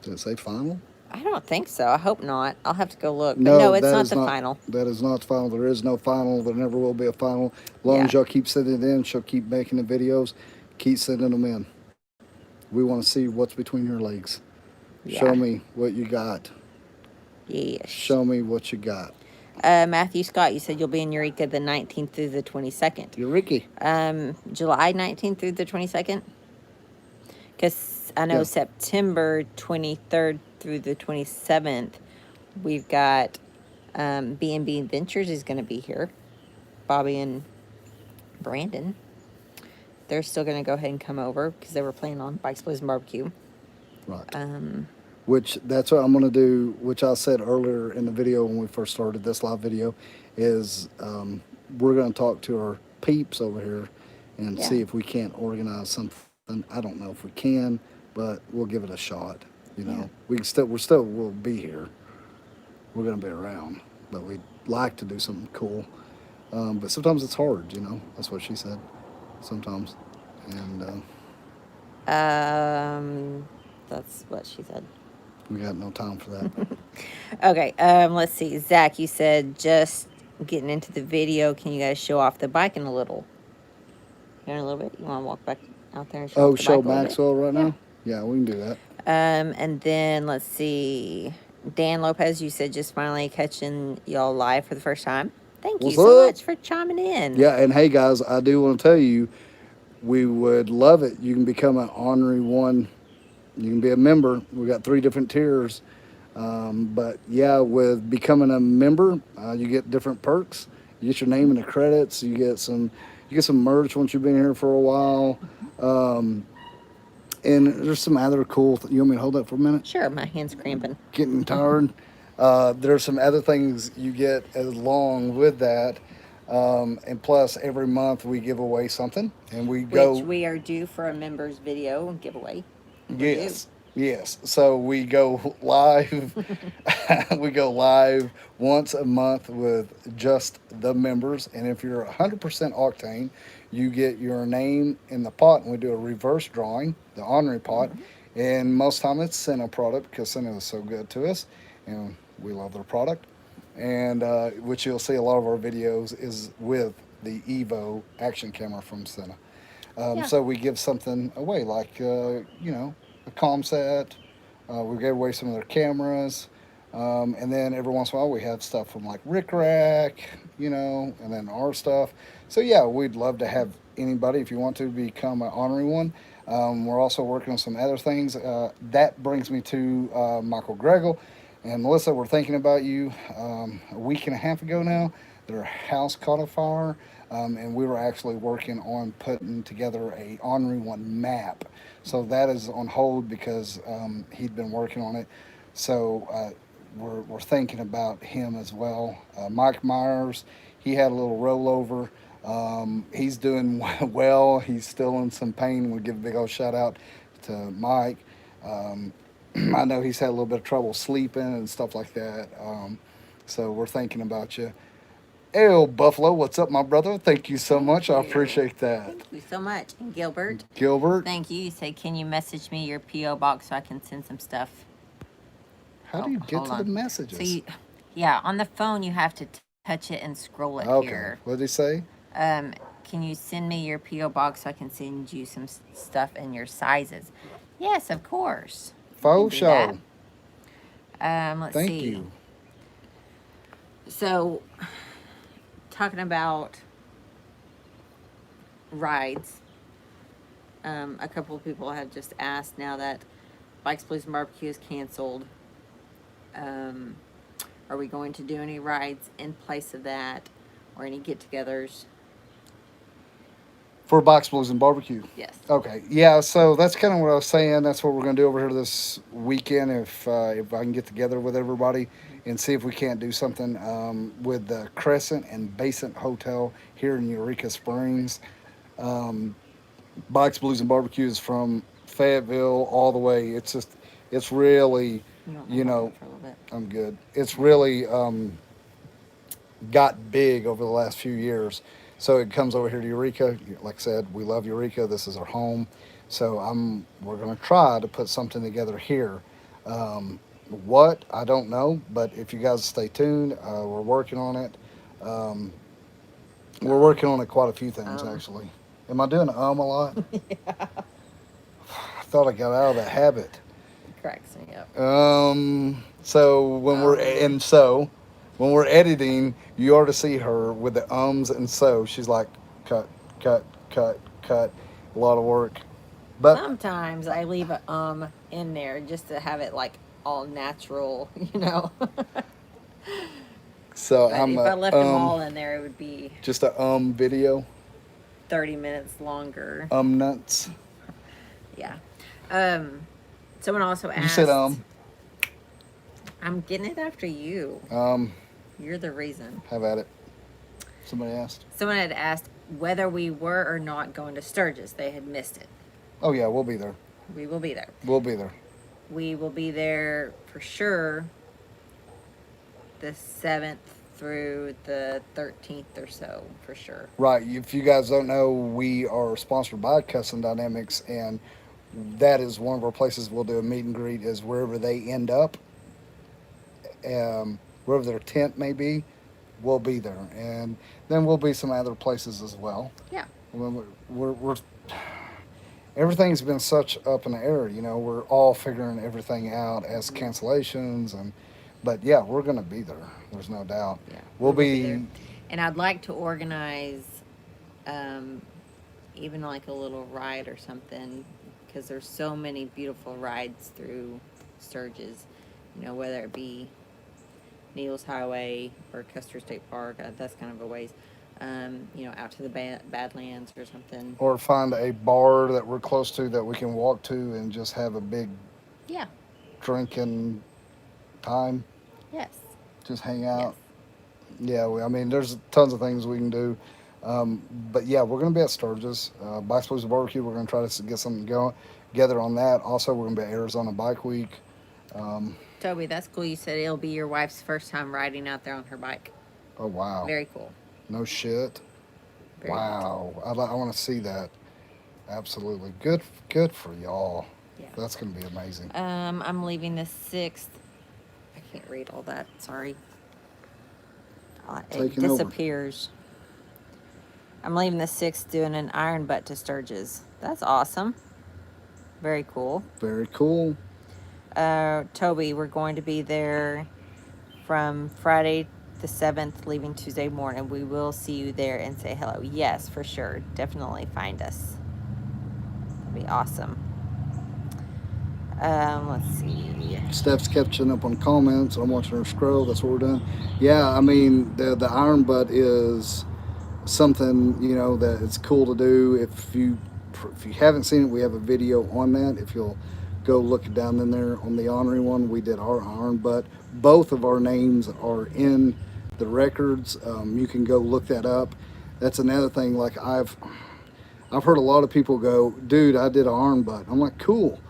Did it say final? I don't think so. I hope not. I'll have to go look. But no, it's that not is the final. That is not the final. There is no final. There never will be a final. As long as Yeah. y'all keep sending it in, she'll keep making the videos. Keep sending them in. We want to see what's between your legs. Yeah. Show me what you got. Yeah. Show me what you got. Matthew Scott, you said you'll be in Eureka the 19th through the 22nd. Eureka. July 19th through the 22nd? Because I know Yeah. September 23rd through the 27th, we've got B&B Ventures is going to be here. Bobby and Brandon. They're still going to go ahead and come over because they were planning on Bikes, Blues, and Barbecue. Right. Which that's what I'm going to do, which I said earlier in the video when we first started this live video, is we're going to talk to our peeps over here and see if we can't organize something. I don't know if we can, but we'll give it a shot. You know, we'll be here. We're going to be around, but we'd like to do something cool. But sometimes it's hard, you know. That's what she said. Sometimes, and That's what she said. we got no time for that. Okay, let's see. Zach, you said just getting into the video. Can you guys show off the bike in a little? Here in a little bit. You want to walk back out there and show off the Show bike a little bit? Maxwell right now? Yeah, we can do that. And then let's see. Dan Lopez, you said just finally catching y'all live for the first time. Thank you What's so up? much for chiming in. Yeah, and hey guys, I do want to tell you, we would love it. You can become an Ornery One. You can be a member. We got 3 different tiers. But yeah, with becoming a member, you get different perks. You get your name in the credits. You get some merch once you've been here for a while. And there's some other cool. You want me to hold that for a minute? Sure, my hand's cramping. Getting tired. There's some other things you get along with that. And plus, every month we give away something, and we go. Which we are due for a members video and giveaway. Yes. So we go live. We go live once a month with just the members, and if you're 100% octane, you get your name in the pot, and we do a reverse drawing, the Ornery pot. And most time it's Senna product because Senna is so good to us, and we love their product. And which you'll see a lot of our videos is with the Evo action camera from Senna. So we give something away, like a comm set. We gave away some of their cameras, and then every once in a while we have stuff from like Rick Rack, and then our stuff. So yeah, we'd love to have anybody if you want to become an Ornery One. We're also working on some other things. That brings me to Michael Gregel and Melissa. We're thinking about you. A week and a half ago now, their house caught a fire. And we were actually working on putting together a Ornery One map. So that is on hold because he'd been working on it. So we're thinking about him as well. Mike Myers, he had a little rollover. He's doing well. He's still in some pain. We'll give a big old shout out to Mike. I know he's had a little bit of trouble sleeping and stuff like that. So we're thinking about you. Hey, Buffalo, what's up, my brother? Thank you so much. I appreciate that. Thank you so much. And Gilbert. Thank you. You say, can you message me your P.O. box so I can send some stuff? How do you get to the messages? So on the phone you have to touch it and scroll it here. What did he say? Can you send me your P.O. box so I can send you some stuff in your sizes? Yes, of course. Faux show. Let's see. Thank you. So, talking about rides, a couple of people have just asked now that Bikes, Blues, and Barbecue is canceled. Are we going to do any rides in place of that or any get-togethers? For Bikes, Blues, and Barbecue? Yes. Okay. Yeah, so that's kind of what I was saying. That's what we're going to do over here this weekend if I can get together with everybody and see if we can't do something with the Crescent and Basement Hotel here in Eureka Springs. Bikes, Blues, and Barbecue is from Fayetteville all the way. It's really, I'm good. It's really got big over the last few years. So it comes over here to Eureka. Like I said, we love Eureka. This is our home. So we're going to try to put something together here. What? I don't know. But if you guys stay tuned, we're working on it. We're working on it quite a few things, actually. Am I doing a lot? Yeah. I thought I got out of that habit. Cracks me up. So when when we're editing, you ought to see her with the ums and so. She's like, cut, cut, cut, cut. A lot of work. But Sometimes I leave a in there just to have it like all natural, you know. so But I'm if I a left them all in there, it would be just a video. 30 minutes longer. Nuts. Yeah. Someone also asked. You said I'm getting it after you. Um, You're the reason. have at it. Somebody asked. Someone had asked whether we were or not going to Sturgis. They had missed it. Oh yeah, we'll be there. We will be there. We'll be there. We will be there for sure the 7th through the 13th or so, for sure. Right. If you guys don't know, we are sponsored by Custom Dynamics, and that is one of our places we'll do a meet and greet is wherever they end up, wherever their tent may be, we'll be there. And then we'll be some other places as well. Yeah. We're everything's been such up in the air, you know, we're all figuring everything out as cancellations but yeah, we're gonna be there. There's no doubt. Yeah. We'll be be there. And I'd like to organize even like a little ride or something, because there's so many beautiful rides through Sturgis, you know, whether it be Needles Highway or Custer State Park. That's kind of a ways. You know, out to the Badlands or something. or find a bar that we're close to that we can walk to and just have a big Yeah. drinking time. Yes. Just hang out. Yeah, I mean, there's tons of things we can do. But yeah, we're going to be at Sturgis. Bike Explosive Barbecue, we're going to try to get something going together on that. Also, we're going to be at Arizona Bike Week. Toby, that's cool. You said it'll be your wife's first time riding out there on her bike. Oh, wow. Very cool. No shit. Very wow. I want to see that. Absolutely. Good for y'all. Yeah. That's going to be amazing. I'm leaving the 6th. I can't read all that. Sorry. It Taking over. disappears. I'm leaving the 6th doing an iron butt to Sturgis. That's awesome. Very cool. Very cool. Toby, we're going to be there from Friday the 7th, leaving Tuesday morning. We will see you there and say hello. Yes, for sure. Definitely find us. That'd be awesome. Let's see. Steph's catching up on comments. I'm watching her scroll. That's what we're doing. Yeah, I mean, the iron butt is something, you know, that it's cool to do. If you haven't seen it, we have a video on that. If you'll go look down in there on the Ornery One, we did our iron butt. Both of our names are in the records. You can go look that up. That's another thing. Like I've heard a lot of people go, dude, I did an iron butt. I'm like, cool.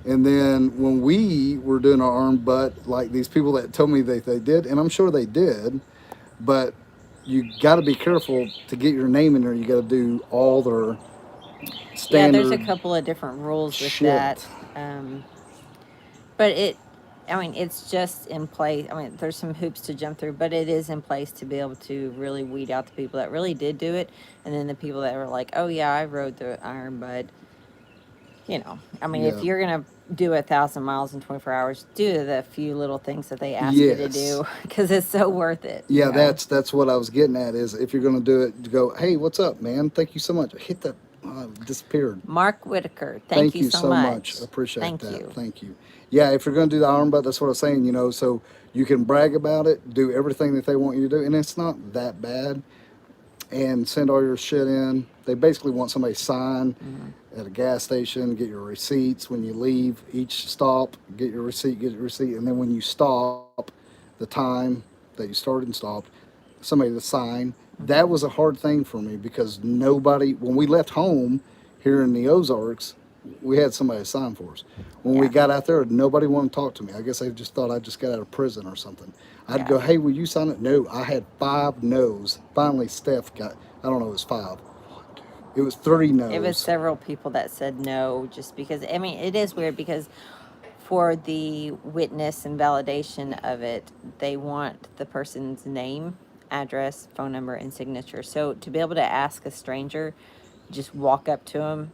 And then when we were doing our iron butt, like these people that told me that they did, and I'm sure they did, but you got to be careful to get your name in there. You got to do all their standard. Yeah, there's a couple of different rules with shit. that. But it's just in place. I mean, there's some hoops to jump through, but it is in place to be able to really weed out the people that really did do it, and then the people that were like, "Oh yeah, I rode the iron butt." You know, I mean, if you're gonna do 1,000 miles in 24 hours, do the few little things that they ask you to do, because it's so worth it. Yeah, you know? that's what I was getting at. Is if you're gonna do it, go, hey, what's up, man? Thank you so much. Hit that. Disappeared. Mark Whitaker, thank you so much. Appreciate that. You. Thank you. Yeah, if you're going to do the iron butt, that's what I was saying, you know, so you can brag about it, do everything that they want you to do, and it's not that bad, and send all your shit in. They basically want somebody to sign at a gas station, get your receipts when you leave each stop, get your receipt, and then when you stop, the time that you started and stopped, somebody to sign. That was a hard thing for me because nobody, when we left home here in the Ozarks, we had somebody to sign for us. When we got out there, nobody wanted to talk to me. I guess they just thought I just got out of prison or something. I'd go, hey, will you sign it? No, I had 5 no's. Finally, Steph got, I don't know, it was 5. It was 3 no's. It was several people that said no, just because, I mean, it is weird because for the witness and validation of it, they want the person's name, address, phone number, and signature. So to be able to ask a stranger, just walk up to them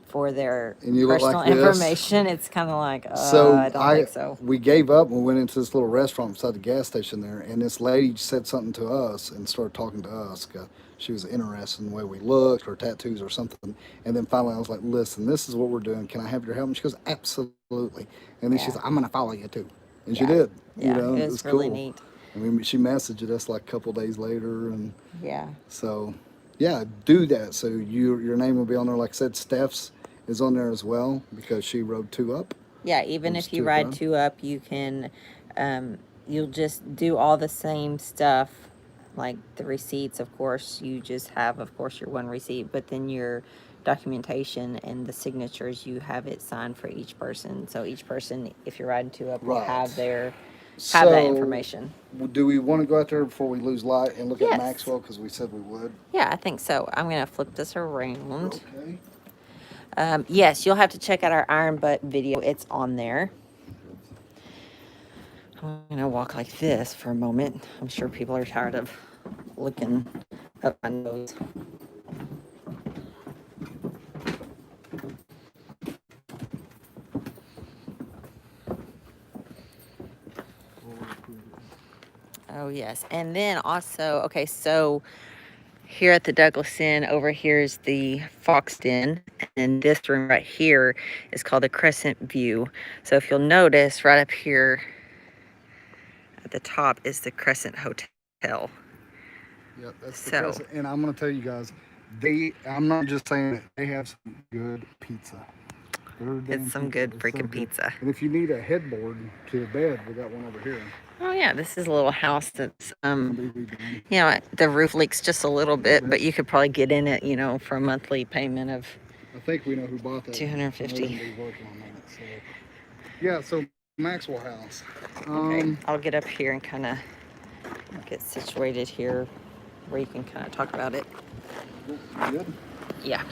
for their And you look personal like this. information, it's kind of like, So I don't think so. we gave up and we went into this little restaurant beside the gas station there, and this lady said something to us and started talking to us. She was interested in the way we looked, or tattoos or something. And then finally I was like, listen, this is what we're doing. Can I have your help? And she goes, absolutely. And then she's like, I'm going to follow you too. And she did. Yeah, You know, it was really cool. neat. I mean, she messaged us like a couple days later, and Yeah. so yeah, do that. So your name will be on there. Like I said, Steph's is on there as well because she rode 2 up. Yeah, even if you ride 2 up, you can, you'll just do all the same stuff, like the receipts, of course. You just have, of course, your one receipt, but then your documentation and the signatures, you have it signed for each person. So each person, if you're riding 2 up, will Right. have that So, information. do we want to go out there before we lose light and look Yes. at Maxwell, because we said we would? Yeah, I think so. I'm going to flip this around. Okay. Yes, you'll have to check out our Iron Butt video. It's on there. I'm going to walk like this for a moment. I'm sure people are tired of looking up my nose. Oh, yes. And then also, okay, so here at the Douglas Inn, over here is the Fox Den, and this room right here is called the Crescent View. So if you'll notice, right up here at the top is the Crescent Hotel. Yep, that's the Crescent. And I'm going to tell you guys, I'm not just saying it, they have some good pizza. It's some good freaking pizza. And if you need a headboard to your bed, we got one over here. Oh yeah, this is a little house that's you know, the roof leaks just a little bit, but you could probably get in it, you know, for a monthly payment of I think we know who bought that. $250. So. Yeah, so Maxwell House. Okay, I'll get up here and kind of get situated here where you can kind of talk about it. Good. Yeah.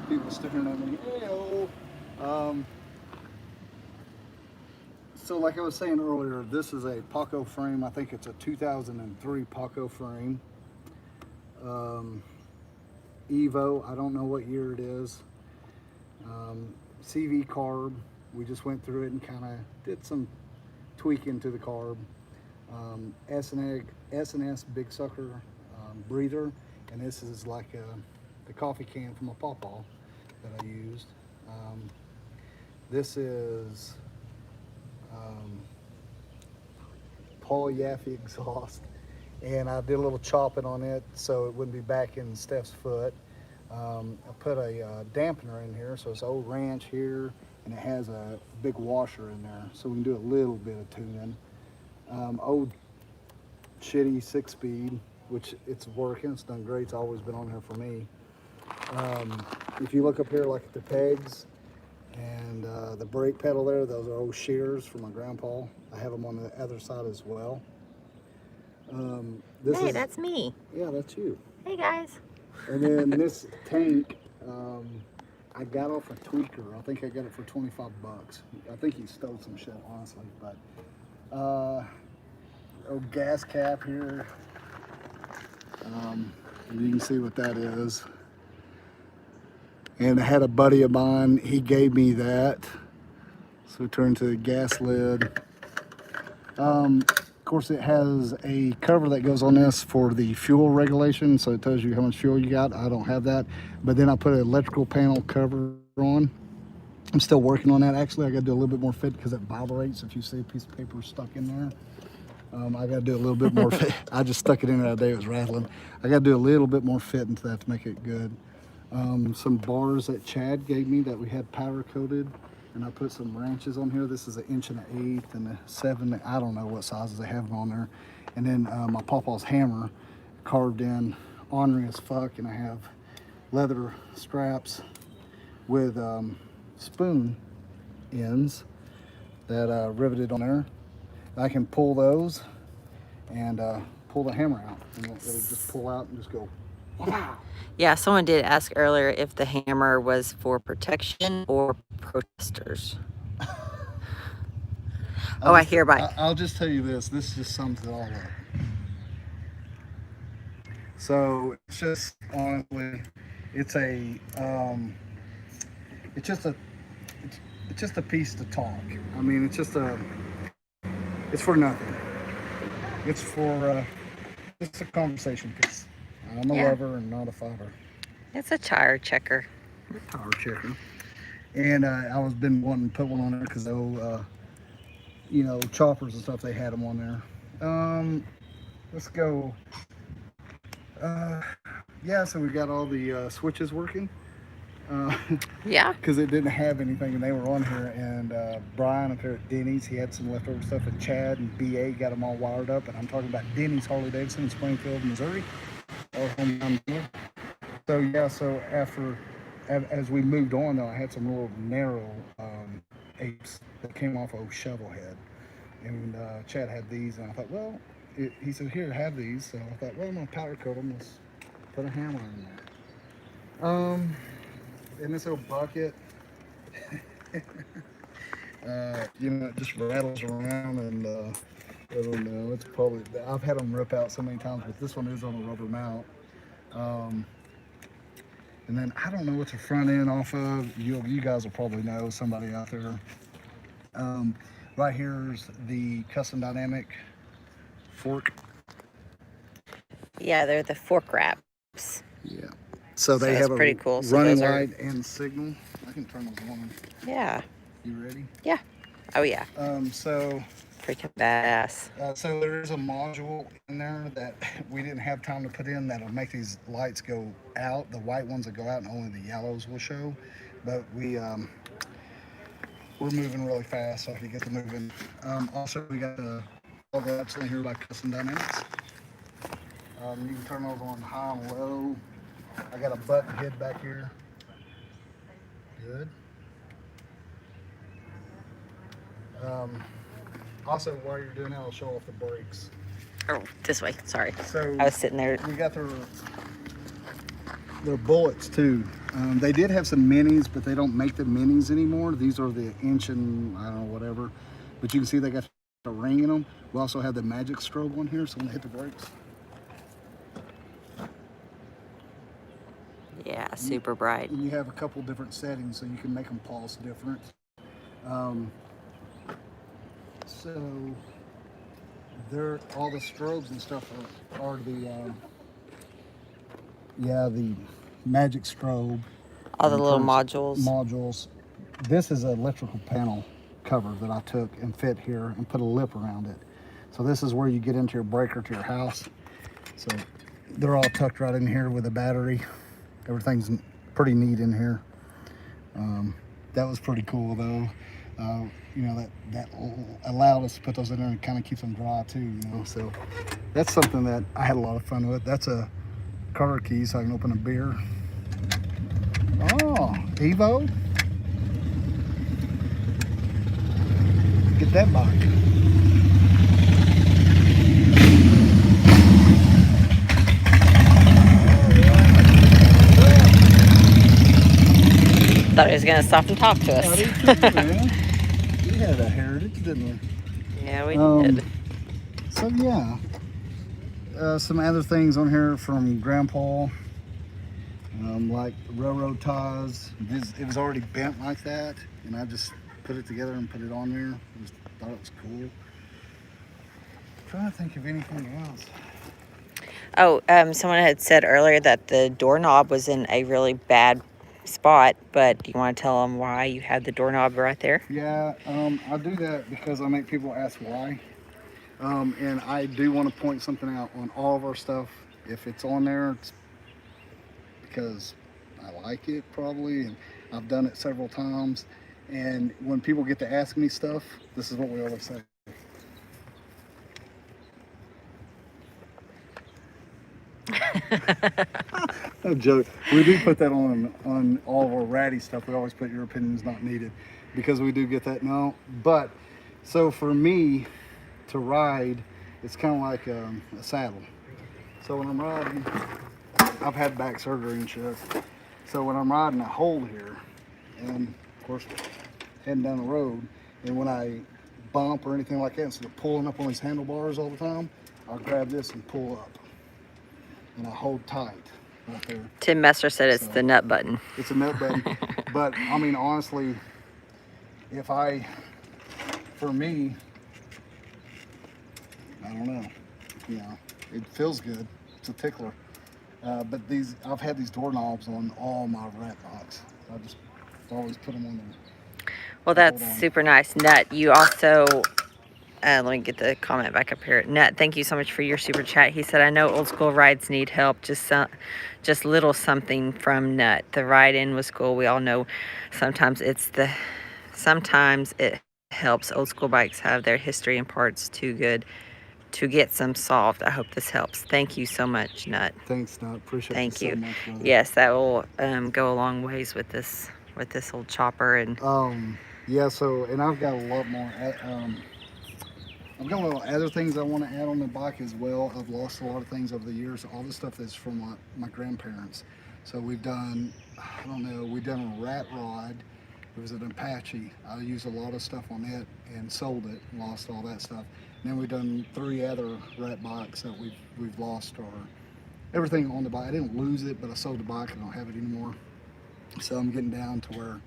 People staring at me. Hey-o. So like I was saying earlier, this is a Paco frame. I think it's a 2003 Paco frame. Evo, I don't know what year it is. CV carb, we just went through it and kind of did some tweaking to the carb. S&S Big Sucker breather, and this is like the coffee can from a pawpaw that I used. This is Paul Yaffe exhaust, and I did a little chopping on it so it wouldn't be back in Steph's foot. I put a dampener in here, so it's old ranch here, and it has a big washer in there, so we can do a little bit of tuning. Old shitty 6-speed, which it's working, it's done great, it's always been on here for me. If you look up here, like at the pegs and the brake pedal there, those are old shears from my grandpa. I have them on the other side as well. Hey, that's me. Yeah, that's you. Hey guys. And then this tank, I got off a tweaker. I think I got it for 25 bucks. I think he stole some shit, honestly. But old gas cap here. You can see what that is. And I had a buddy of mine, he gave me that. So turn to the gas lid. Of course, it has a cover that goes on this for the fuel regulation, so it tells you how much fuel you got. I don't have that, but then I put an electrical panel cover on. I'm still working on that. Actually, I got to do a little bit more fit because it vibrates if you see a piece of paper stuck in there. I got to do a little bit more fit. I just stuck it in there the day it was rattling. I got to do a little bit more fit into that to make it good. Some bars that Chad gave me that we had powder coated, and I put some wrenches on here. This is an 1 1/8" and a 7. I don't know what sizes they have them on there. And then my pawpaw's hammer carved in, ornery as fuck, and I have leather straps with spoon ends that riveted on there. I can pull those and pull the hammer out, and it'll just pull out and just go. Wow. Yeah, someone did ask earlier if the hammer was for protection or protesters. Oh, I hear bike. I'll just tell you this just sums it all up. So it's just honestly, it's a it's just a it's just a piece to talk. I mean, it's for nothing. It's a conversation piece. I'm a Yeah. lover and not a fighter. It's a tire checker. Tire checker. And I was been wanting to put one on there because choppers and stuff, they had them on there. Let's go. Yeah, so we got all the switches working. Yeah. Because it didn't have anything, and they were on here. And Brian up there at Denny's, he had some leftover stuff, and Chad and BA got them all wired up. And I'm talking about Denny's Harley Davidson in Springfield, Missouri. Our hometown dealer. So yeah, so as we moved on, though, I had some real narrow apes that came off of Shovelhead, and Chad had these, and I thought, well, he said, here, have these. So I thought, well, I'm gonna powder coat them. Let's put a hammer in there. In this little bucket, it just rattles around, and I don't know. It's probably, I've had them rip out so many times, but this one is on a rubber mount. And then I don't know what the front end off of. You guys will probably know, somebody out there. Right here's the custom dynamic fork. Yeah, they're the fork wraps. Yeah. So they that's have pretty a cool. So running those are- light and signal. I can turn those on. Yeah. You ready? Yeah. Oh yeah. So Freaking badass. so there is a module in there that we didn't have time to put in that'll make these lights go out. The white ones will go out, and only the yellows will show. But we're moving really fast, so I can get them moving. Also, we got the fog lights in here by Custom Dynamics. You can turn those on high and low. I got a button head back here. Good. Also, while you're doing that, I'll show off the brakes. Oh, this way. Sorry. So I was sitting there. we got their bullets too. They did have some minis, but they don't make the minis anymore. These are the inch and I don't know, whatever. But you can see they got a ring in them. We also have the magic strobe on here, so when I hit the brakes. Yeah, super bright. And you have a couple different settings, so you can make them pulse different. So they're all the strobes and stuff are the the magic strobe. All the and little turns- modules. This is an electrical panel cover that I took and fit here and put a lip around it. So this is where you get into your breaker to your house. So they're all tucked right in here with a battery. Everything's pretty neat in here. That was pretty cool though. That allowed us to put those in there and kind of keeps them dry too, So that's something that I had a lot of fun with. That's a car key so I can open a beer. Oh, Evo. Get that bike. Thought he was gonna stop and talk to us. Howdy, too, man. We had a heritage, didn't we? Yeah, we did. So yeah, some other things on here from Grandpa, like railroad ties. It was already bent like that, and I just put it together and put it on there. Just thought it was cool. Trying to think of anything else. Oh, someone had said earlier that the doorknob was in a really bad spot, but do you want to tell them why you have the doorknob right there? Yeah, I do that because I make people ask why. And I do want to point something out on all of our stuff. If it's on there, it's because I like it probably, and I've done it several times. And when people get to ask me stuff, this is what we always say. No joke. We do put that on all of our ratty stuff. We always put your opinion is not needed because we do get that now. But so for me to ride, it's kind of like a saddle. So when I'm riding, I've had back surgery and shit. So when I'm riding, I hold here, and of course heading down the road. And when I bump or anything like that, instead of pulling up on these handlebars all the time, I'll grab this and pull up. And I hold tight. right there. Tim Messer said it's So, the nut button. It's a nut button. But I mean, honestly, for me, I don't know. You know, it feels good. It's a tickler. But I've had these doorknobs on all my rat box. I just always put them on there. Well, that's Hold on. super nice. Nut, you also, let me get the comment back up here. Nut, thank you so much for your super chat. He said, I know old school rides need help. Just little something from Nut. The ride in was cool. We all know sometimes it helps. Old school bikes have their history and parts too good to get some solved. I hope this helps. Thank you so much, Nut. Thanks, Nut. Appreciate Thank you you. so much, brother. Yes, that will go a long ways with this old chopper. And Yeah, so, and I've got a lot more, I've got a lot of other things I want to add on the bike as well. I've lost a lot of things over the years, all the stuff that's from my grandparents. So we've done, I don't know, we've done a rat rod. It was an Apache. I used a lot of stuff on it and sold it, lost all that stuff. And then we've done 3 other rat bikes that we've lost, or everything on the bike. I didn't lose it, but I sold the bike and I don't have it anymore. So I'm getting down to where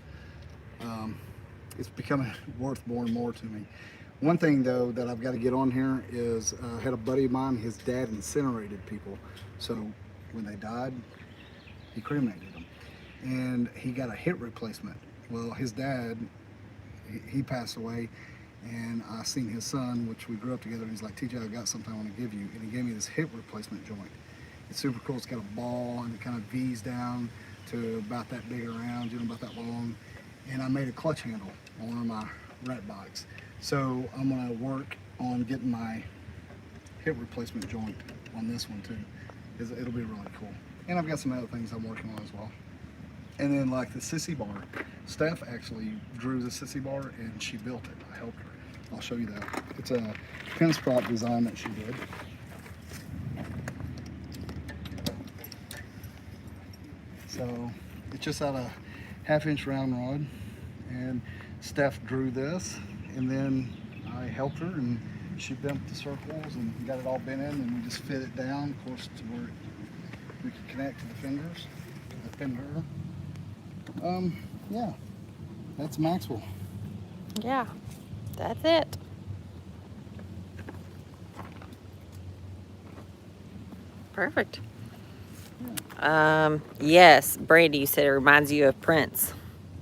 it's becoming worth more and more to me. One thing though that I've got to get on here is I had a buddy of mine, his dad incinerated people. So when they died, he cremated them. And he got a hip replacement. Well, his dad, he passed away, and I seen his son, which we grew up together, and he's like, TJ, I got something I want to give you. And he gave me this hip replacement joint. It's super cool. It's got a ball and it kind of V's down to about that big around, you know, about that long. And I made a clutch handle on one of my rat bikes. So I'm gonna work on getting my hip replacement joint on this one too. It'll be really cool. And I've got some other things I'm working on as well. And then like the sissy bar, Steph actually drew the sissy bar and she built it. I helped her. I'll show you that. It's a pinstripe design that she did. So it's just out a 1/2-inch round rod, and Steph drew this, and then I helped her and she bent the circles and got it all bent in, and we just fit it down, of course, to where we can connect to the fingers, the finger. Yeah, that's Maxwell. yeah, that's it. Perfect. Yes, Brady, you said it reminds you of Prince.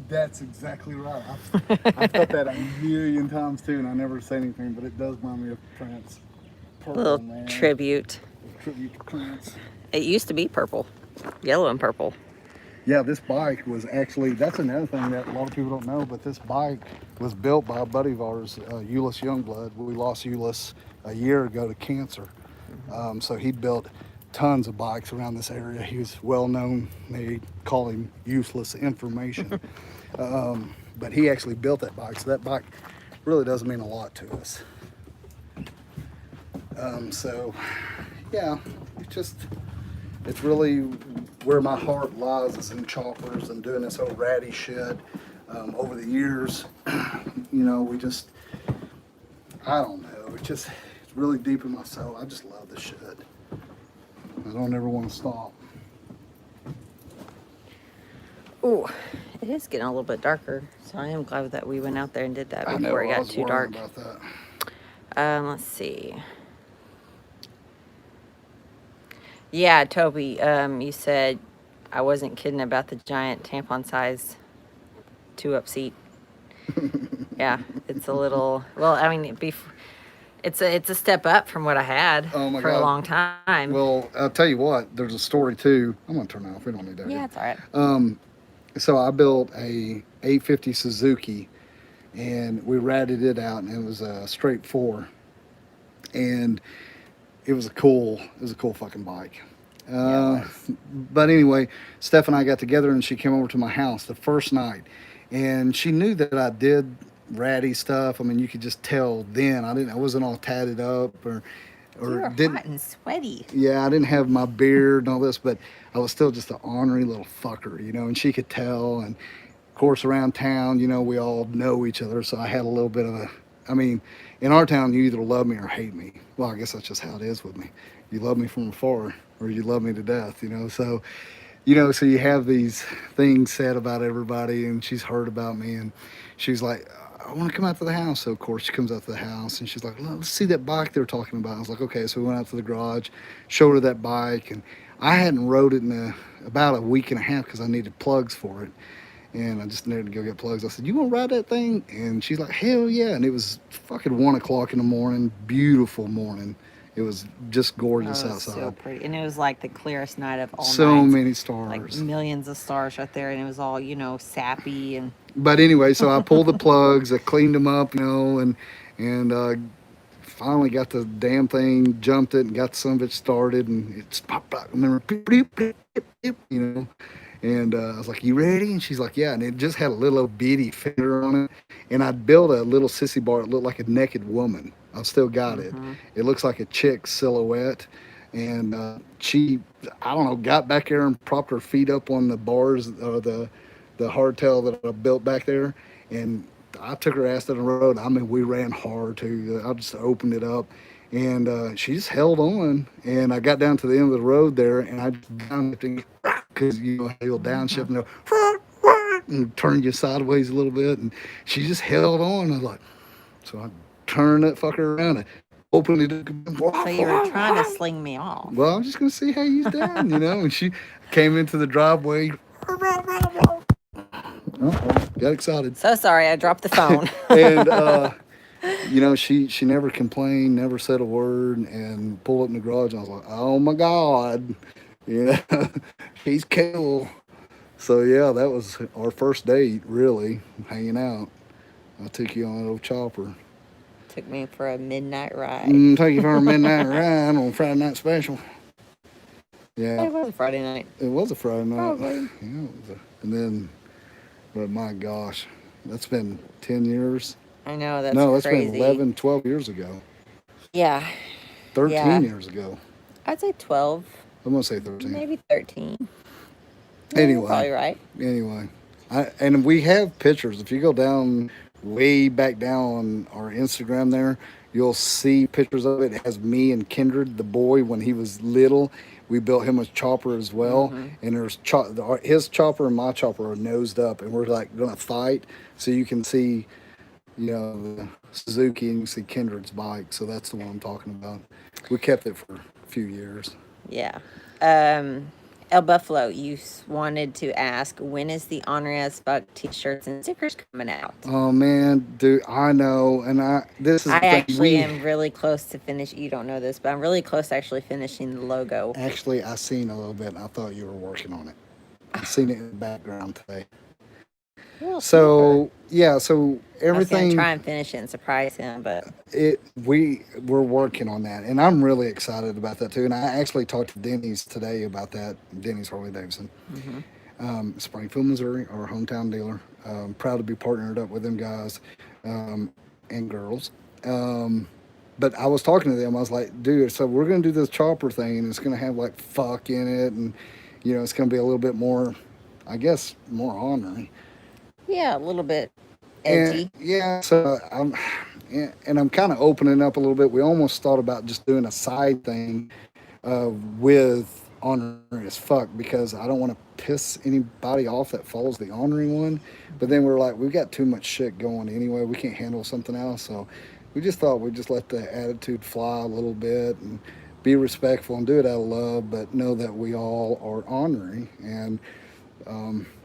That's exactly right. I've thought that a million times too, and I never say anything, but it does remind me of Prince. Purple, Little man. tribute. Tribute to Prince. It used to be purple, yellow and purple. Yeah, this bike was actually, that's another thing that a lot of people don't know, but this bike was built by a buddy of ours, Eulis Youngblood. We lost Eulis a year ago to cancer. So he built tons of bikes around this area. He was well known. They call him useless information. But he actually built that bike. So that bike really does mean a lot to us. So yeah, it's really where my heart lies, is in choppers and doing this whole ratty shit. Over the years, you know, I don't know, it's really deep in my soul. I just love this shit. I don't ever want to stop. Ooh, it is getting a little bit darker, so I am glad that we went out there and did that before it got too dark. About that. Let's see. Yeah, Toby, you said I wasn't kidding about the giant tampon size 2-up seat. Yeah, it's a little, well, I mean, it's a step up from what I had for a long time. Well, I'll tell you what, there's a story too. I'm gonna turn it off. We don't need that. Yeah, it's all right. So I built a 850 Suzuki, and we ratted it out, and it was a straight 4, and it was a cool fucking bike. But anyway, Steph and I got together, and she came over to my house the first night, and she knew that I did ratty stuff. I mean, you could just tell then. I wasn't all tatted up or You were hot and sweaty. Yeah, I didn't have my beard and all this, but I was still just an ornery little fucker, you know, and she could tell. And of course, around town, you know, we all know each other, so I had a little bit of I mean, in our town, you either love me or hate me. Well, I guess that's just how it is with me. You love me from afar, or you love me to death, you know. So, you know, so you have these things said about everybody, and she's heard about me, and she's like, I want to come out to the house. So of course she comes out to the house, and she's like, let's see that bike they're talking about. I was like, okay. So we went out to the garage, showed her that bike, and I hadn't rode it in about a week and a half because I needed plugs for it. And I just needed to go get plugs. I said, you want to ride that thing? And she's like, hell yeah. And it was fucking 1 o'clock in the morning. Beautiful morning. It was just gorgeous outside. So pretty. And it was like the clearest night of all so nights. many stars. Like millions of stars right there. And it was all, you know, sappy. And But anyway, so I pulled the plugs. I cleaned them up, you know, and finally got the damn thing, jumped it, and got some of it started. And it's popped out. You know. And I was like, you ready? And she's like, yeah. And it just had a little bitty fender on it. And I built a little sissy bar that looked like a naked woman. I've still got it. It looks like a chick silhouette. And she, I don't know, got back there and propped her feet up on the bars, the hardtail that I built back there. And I took her ass down the road. I mean, we ran hard too. I just opened it up. And she just held on. And I got down to the end of the road there, and I just downshifted, because you know you'll downshift and go, and turn you sideways a little bit. And she just held on. I was like, so I turned that fucker around and opened it. so you were trying to sling me off. Well, I'm just gonna see how he's doing, you know. And she came into the driveway. Got excited. So sorry, I dropped the phone. And you know, she never complained, never said a word, and pulled up in the garage. And I was like, oh my god, you know, he's cool. So yeah, that was our first date, really, hanging out. I took you on an old chopper. Took me for a midnight ride. Take you for a midnight ride on Friday night special. Yeah. It was a Friday night. It was a Friday night. Probably. Yeah, and then, but my gosh, that's been 10 years. I know, that's No, that's crazy. been 11, 12 years ago. Yeah. 13 years ago. I'd say 12. I'm going to say 13. Maybe 13. Anyway. Probably right. Anyway. And we have pictures. If you go down, way back down on our Instagram there, you'll see pictures of it. It has me and Kindred, the boy, when he was little. We built him a chopper as well. And there's his chopper and my chopper are nosed up. And we're like going to fight. So you can see, you know, the Suzuki, and you see Kindred's bike. So that's the one I'm talking about. We kept it for a few years. Yeah. El Buffalo, you wanted to ask, when is the Ornery as Fuck t-shirts and stickers coming out? Oh man, dude, I know, and this is. I actually am really close to finish. You don't know this, but I'm really close to actually finishing the logo. Actually, I seen a little bit. And I thought you were working on it. I seen it in the background today. Well, So yeah, so everything. I was gonna try and finish it and surprise him, but we're working on that, and I'm really excited about that too. And I actually talked to Denny's today about that. Denny's Harley Davidson, Springfield, Missouri, our hometown dealer. Proud to be partnered up with them guys and girls. But I was talking to them. I was like, dude, so we're gonna do this chopper thing, and it's gonna have like fuck in it, and you know, it's gonna be a little bit more, I guess, more honoring. yeah, a little bit edgy. And, yeah, so I'm kind of opening up a little bit. We almost thought about just doing a side thing with Ornery as Fuck, because I don't want to piss anybody off that follows the Ornery one. But then we're like, we've got too much shit going anyway. We can't handle something else. So we just thought we'd just let the attitude fly a little bit and be respectful and do it out of love, but know that we all are Ornery. And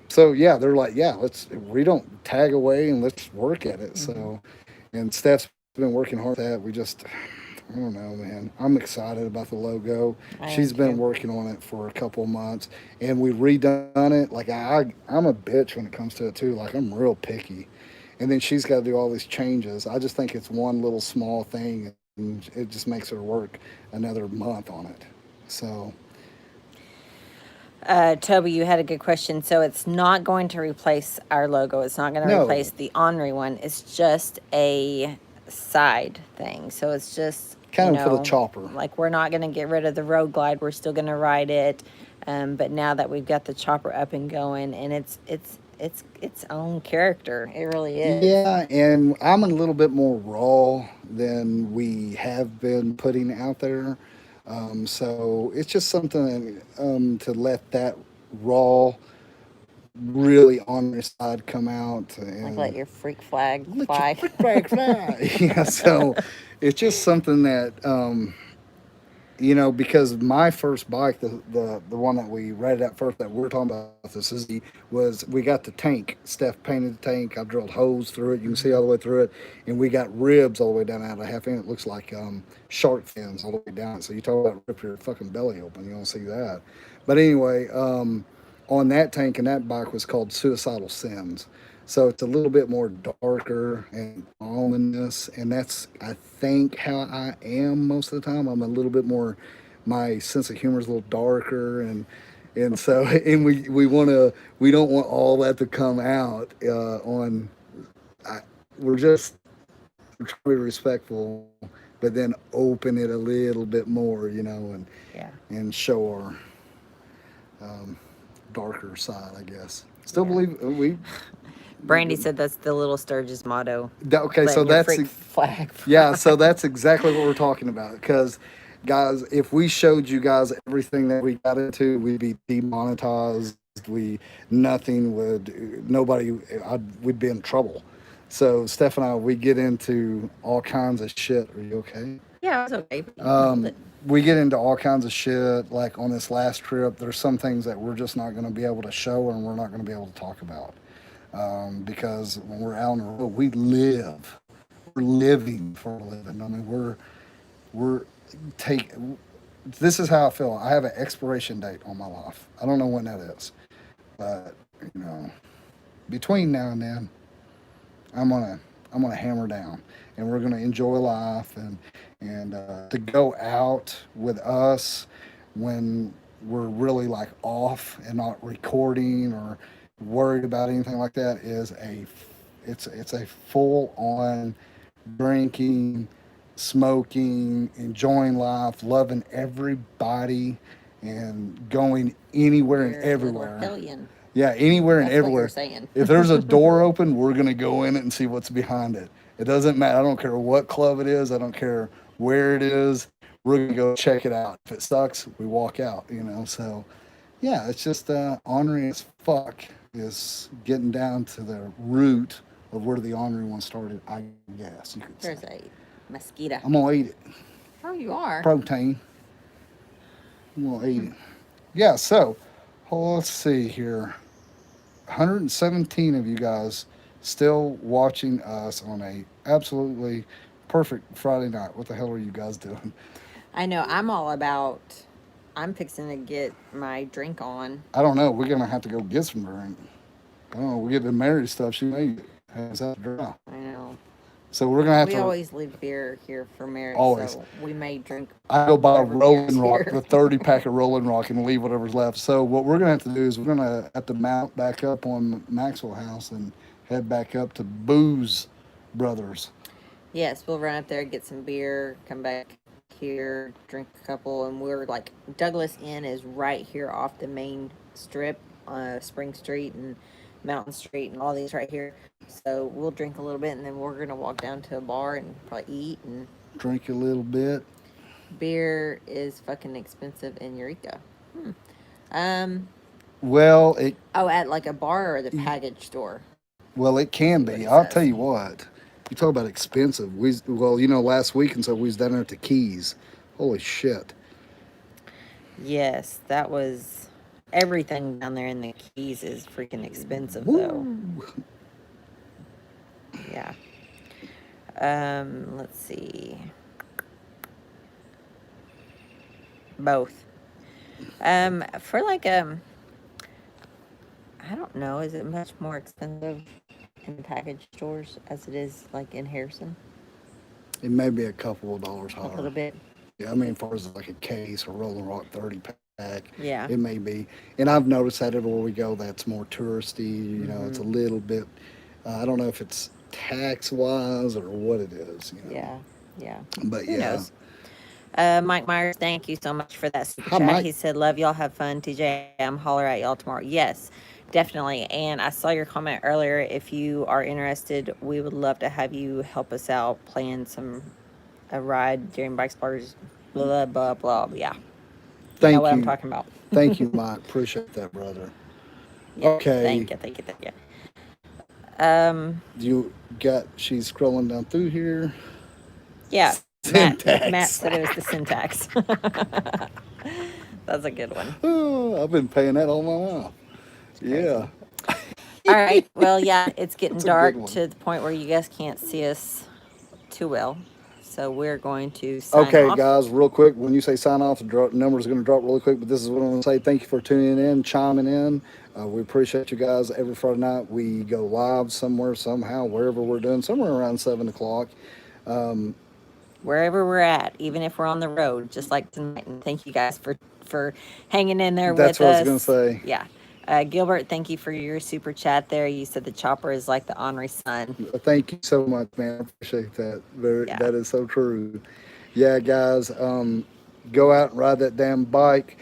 so yeah, they're like, yeah, we don't tag away and let's work at it. So, and Steph's been working hard at that. I don't know, man. I'm excited about the logo. She's been working on it for a couple of months, and we redone it. Like I'm a bitch when it comes to it too. Like I'm real picky, and then she's got to do all these changes. I just think it's one little small thing, and it just makes her work another month on it. So. Toby, you had a good question. So it's not going to replace our logo. It's not going to replace the Ornery one. It's just a side thing. So it's just kind of for the chopper. Like we're not going to get rid of the Road Glide. We're still going to ride it. But now that we've got the chopper up and going, and it's its own character. It really is. Yeah, and I'm a little bit more raw than we have been putting out there. So it's just something to let that raw, really ornery side come out Like let and your freak flag let your fly. frick flag fly. Yeah, so it's just something that because my first bike, the one that we rated out first that we're talking about, this is was we got the tank. Steph painted the tank. I drilled holes through it. You can see all the way through it, and we got ribs all the way down out of the half inch. It looks like shark fins all the way down. So you talk about rip your fucking belly open. You don't see that. But anyway, on that tank and that bike was called Suicidal Sins. So it's a little bit more darker and ominous, and that's I think how I am most of the time. I'm a little bit more, my sense of humor is a little darker, and so and we don't want all that to come out on. I, we're just we're trying to be respectful, but then open it a little bit more, Yeah. and show our darker side, I guess. Still Yeah. believe we. Brandy said that's the little Sturgis motto. Okay, so Letting your that's freak flag fly. yeah, so that's exactly what we're talking about. Because, guys, if we showed you guys everything that we got into, we'd be demonetized. Nothing would, nobody, we'd be in trouble. So, Steph and I, we get into all kinds of shit. Are you okay? Yeah, it was okay. But you handled it. We get into all kinds of shit. Like on this last trip, there's some things that we're just not going to be able to show and we're not going to be able to talk about. Because when we're out on the road, we live. We're living for a living. I mean, we're take. This is how I feel. I have an expiration date on my life. I don't know when that is, but you know, between now and then, I'm gonna I'm gonna hammer down, and we're gonna enjoy life and to go out with us when we're really like off and not recording or worried about anything like that is it's a full on drinking, smoking, enjoying life, loving everybody, and going anywhere and You're a little everywhere. hellion. Yeah, anywhere and That's what everywhere. you're saying. If there's a door open, we're gonna go in it and see what's behind it. It doesn't matter. I don't care what club it is. I don't care where it is. We're gonna go check it out. If it sucks, we walk out. So yeah, it's just ornery as fuck is getting down to the root of where the ornery one started. I guess you could say. There's a mosquito. I'm gonna eat it. Oh, you are. Protein. I'm gonna eat it. Yeah. So let's see here. 117 of you guys still watching us on a absolutely perfect Friday night. What the hell are you guys doing? I know. I'm all about. I'm fixing to get my drink on. I don't know. We're gonna have to go get some drink. I don't know. We get the Mary stuff. She made it. Has that dry. I know. So we're gonna have We to. always leave beer here for Mary, Always. so we may drink. I go buy a whatever Rolling beer's Rock, here. the 30 pack of Rolling Rock, and leave whatever's left. So what we're gonna have to do is we're gonna have to mount back up on Maxwell House and head back up to Booze Brothers. Yes, we'll run up there, get some beer, come back here, drink a couple, and we're like Douglas Inn is right here off the main strip, Spring Street and Mountain Street, and all these right here. So we'll drink a little bit, and then we're gonna walk down to a bar and probably eat. And Drink a little bit. beer is fucking expensive in Eureka. Well, it At like a bar or the package store. it can What be. it I'll says. tell you what. You talk about expensive. Last week and so we was down there at the Keys. Holy shit. Yes, that was everything down there in the Keys is freaking expensive though. Yeah. Let's see. Both. For like I don't know, is it much more expensive in package stores as it is like in Harrison? It may be a couple of dollars A higher. little bit. Yeah, I mean, as far as like a case or Rolling Rock 30 pack, Yeah. it may be. And I've noticed that everywhere we go, that's more touristy. It's a little bit. I don't know if it's tax wise or what it is. Yeah. Yeah. But Who yeah. knows? Mike Myers, thank you so much for that super Hi, chat. Mike. He said, "Love y'all, have fun." TJ, I'm holler at y'all tomorrow. Yes, definitely. And I saw your comment earlier. If you are interested, we would love to have you help us out plan a ride during Bike Sparters blah, blah, blah. Yeah. You know Thank what I'm you. talking about. Thank you, Mike. Appreciate that, brother. Yeah, Okay. Thank you. She's scrolling down through here. Yeah. Matt Syntax. said it was the syntax. That's a good one. Oh, I've been paying that all my life. Yeah. All right. Well, yeah, it's getting That's a dark good one. to the point where you guys can't see us too well. So we're going to sign Okay, off. guys, real quick, when you say sign off, the number's going to drop really quick, but this is what I'm going to say. Thank you for tuning in, chiming in. We appreciate you guys. Every Friday night, we go live somewhere, somehow, wherever we're doing, somewhere around 7 o'clock. Wherever we're at, even if we're on the road, just like tonight. And thank you guys for hanging in there That's with what us. I was going to say. Yeah. Gilbert, thank you for your super chat there. You said the chopper is like the ornery son. Thank you so much, man. I appreciate that. Yeah. That is so true. Yeah, guys, go out and ride that damn bike.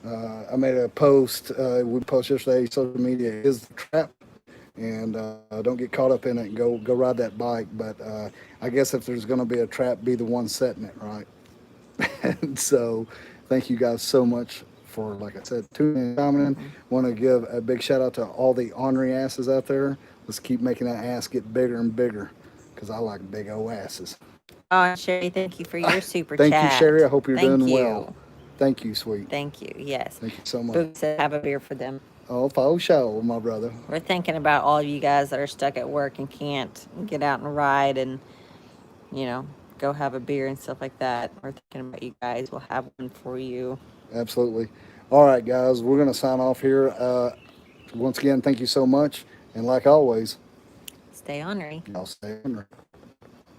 I made a post. We posted yesterday. Social media is the trap, and don't get caught up in it. And go ride that bike. But I guess if there's going to be a trap, be the one setting it, right? And so, thank you guys so much for, like I said, tuning in and commenting in. Want to give a big shout out to all the ornery asses out there. Let's keep making that ass get bigger and bigger, because I like big old asses. Oh, Sherry, thank you for your super Thank chat. you, Sherry. I hope you're Thank doing you. well. Thank you, sweet. Thank you. Yes. Thank you so much. Boog said have a beer for them. Oh, for sure, my brother. We're thinking about all of you guys that are stuck at work and can't get out and ride and, you know, go have a beer and stuff like that. We're thinking about you guys. We'll have one for you. Absolutely. All right, guys, we're going to sign off here. Once again, thank you so much. And like always, Stay ornery. y'all stay ornery.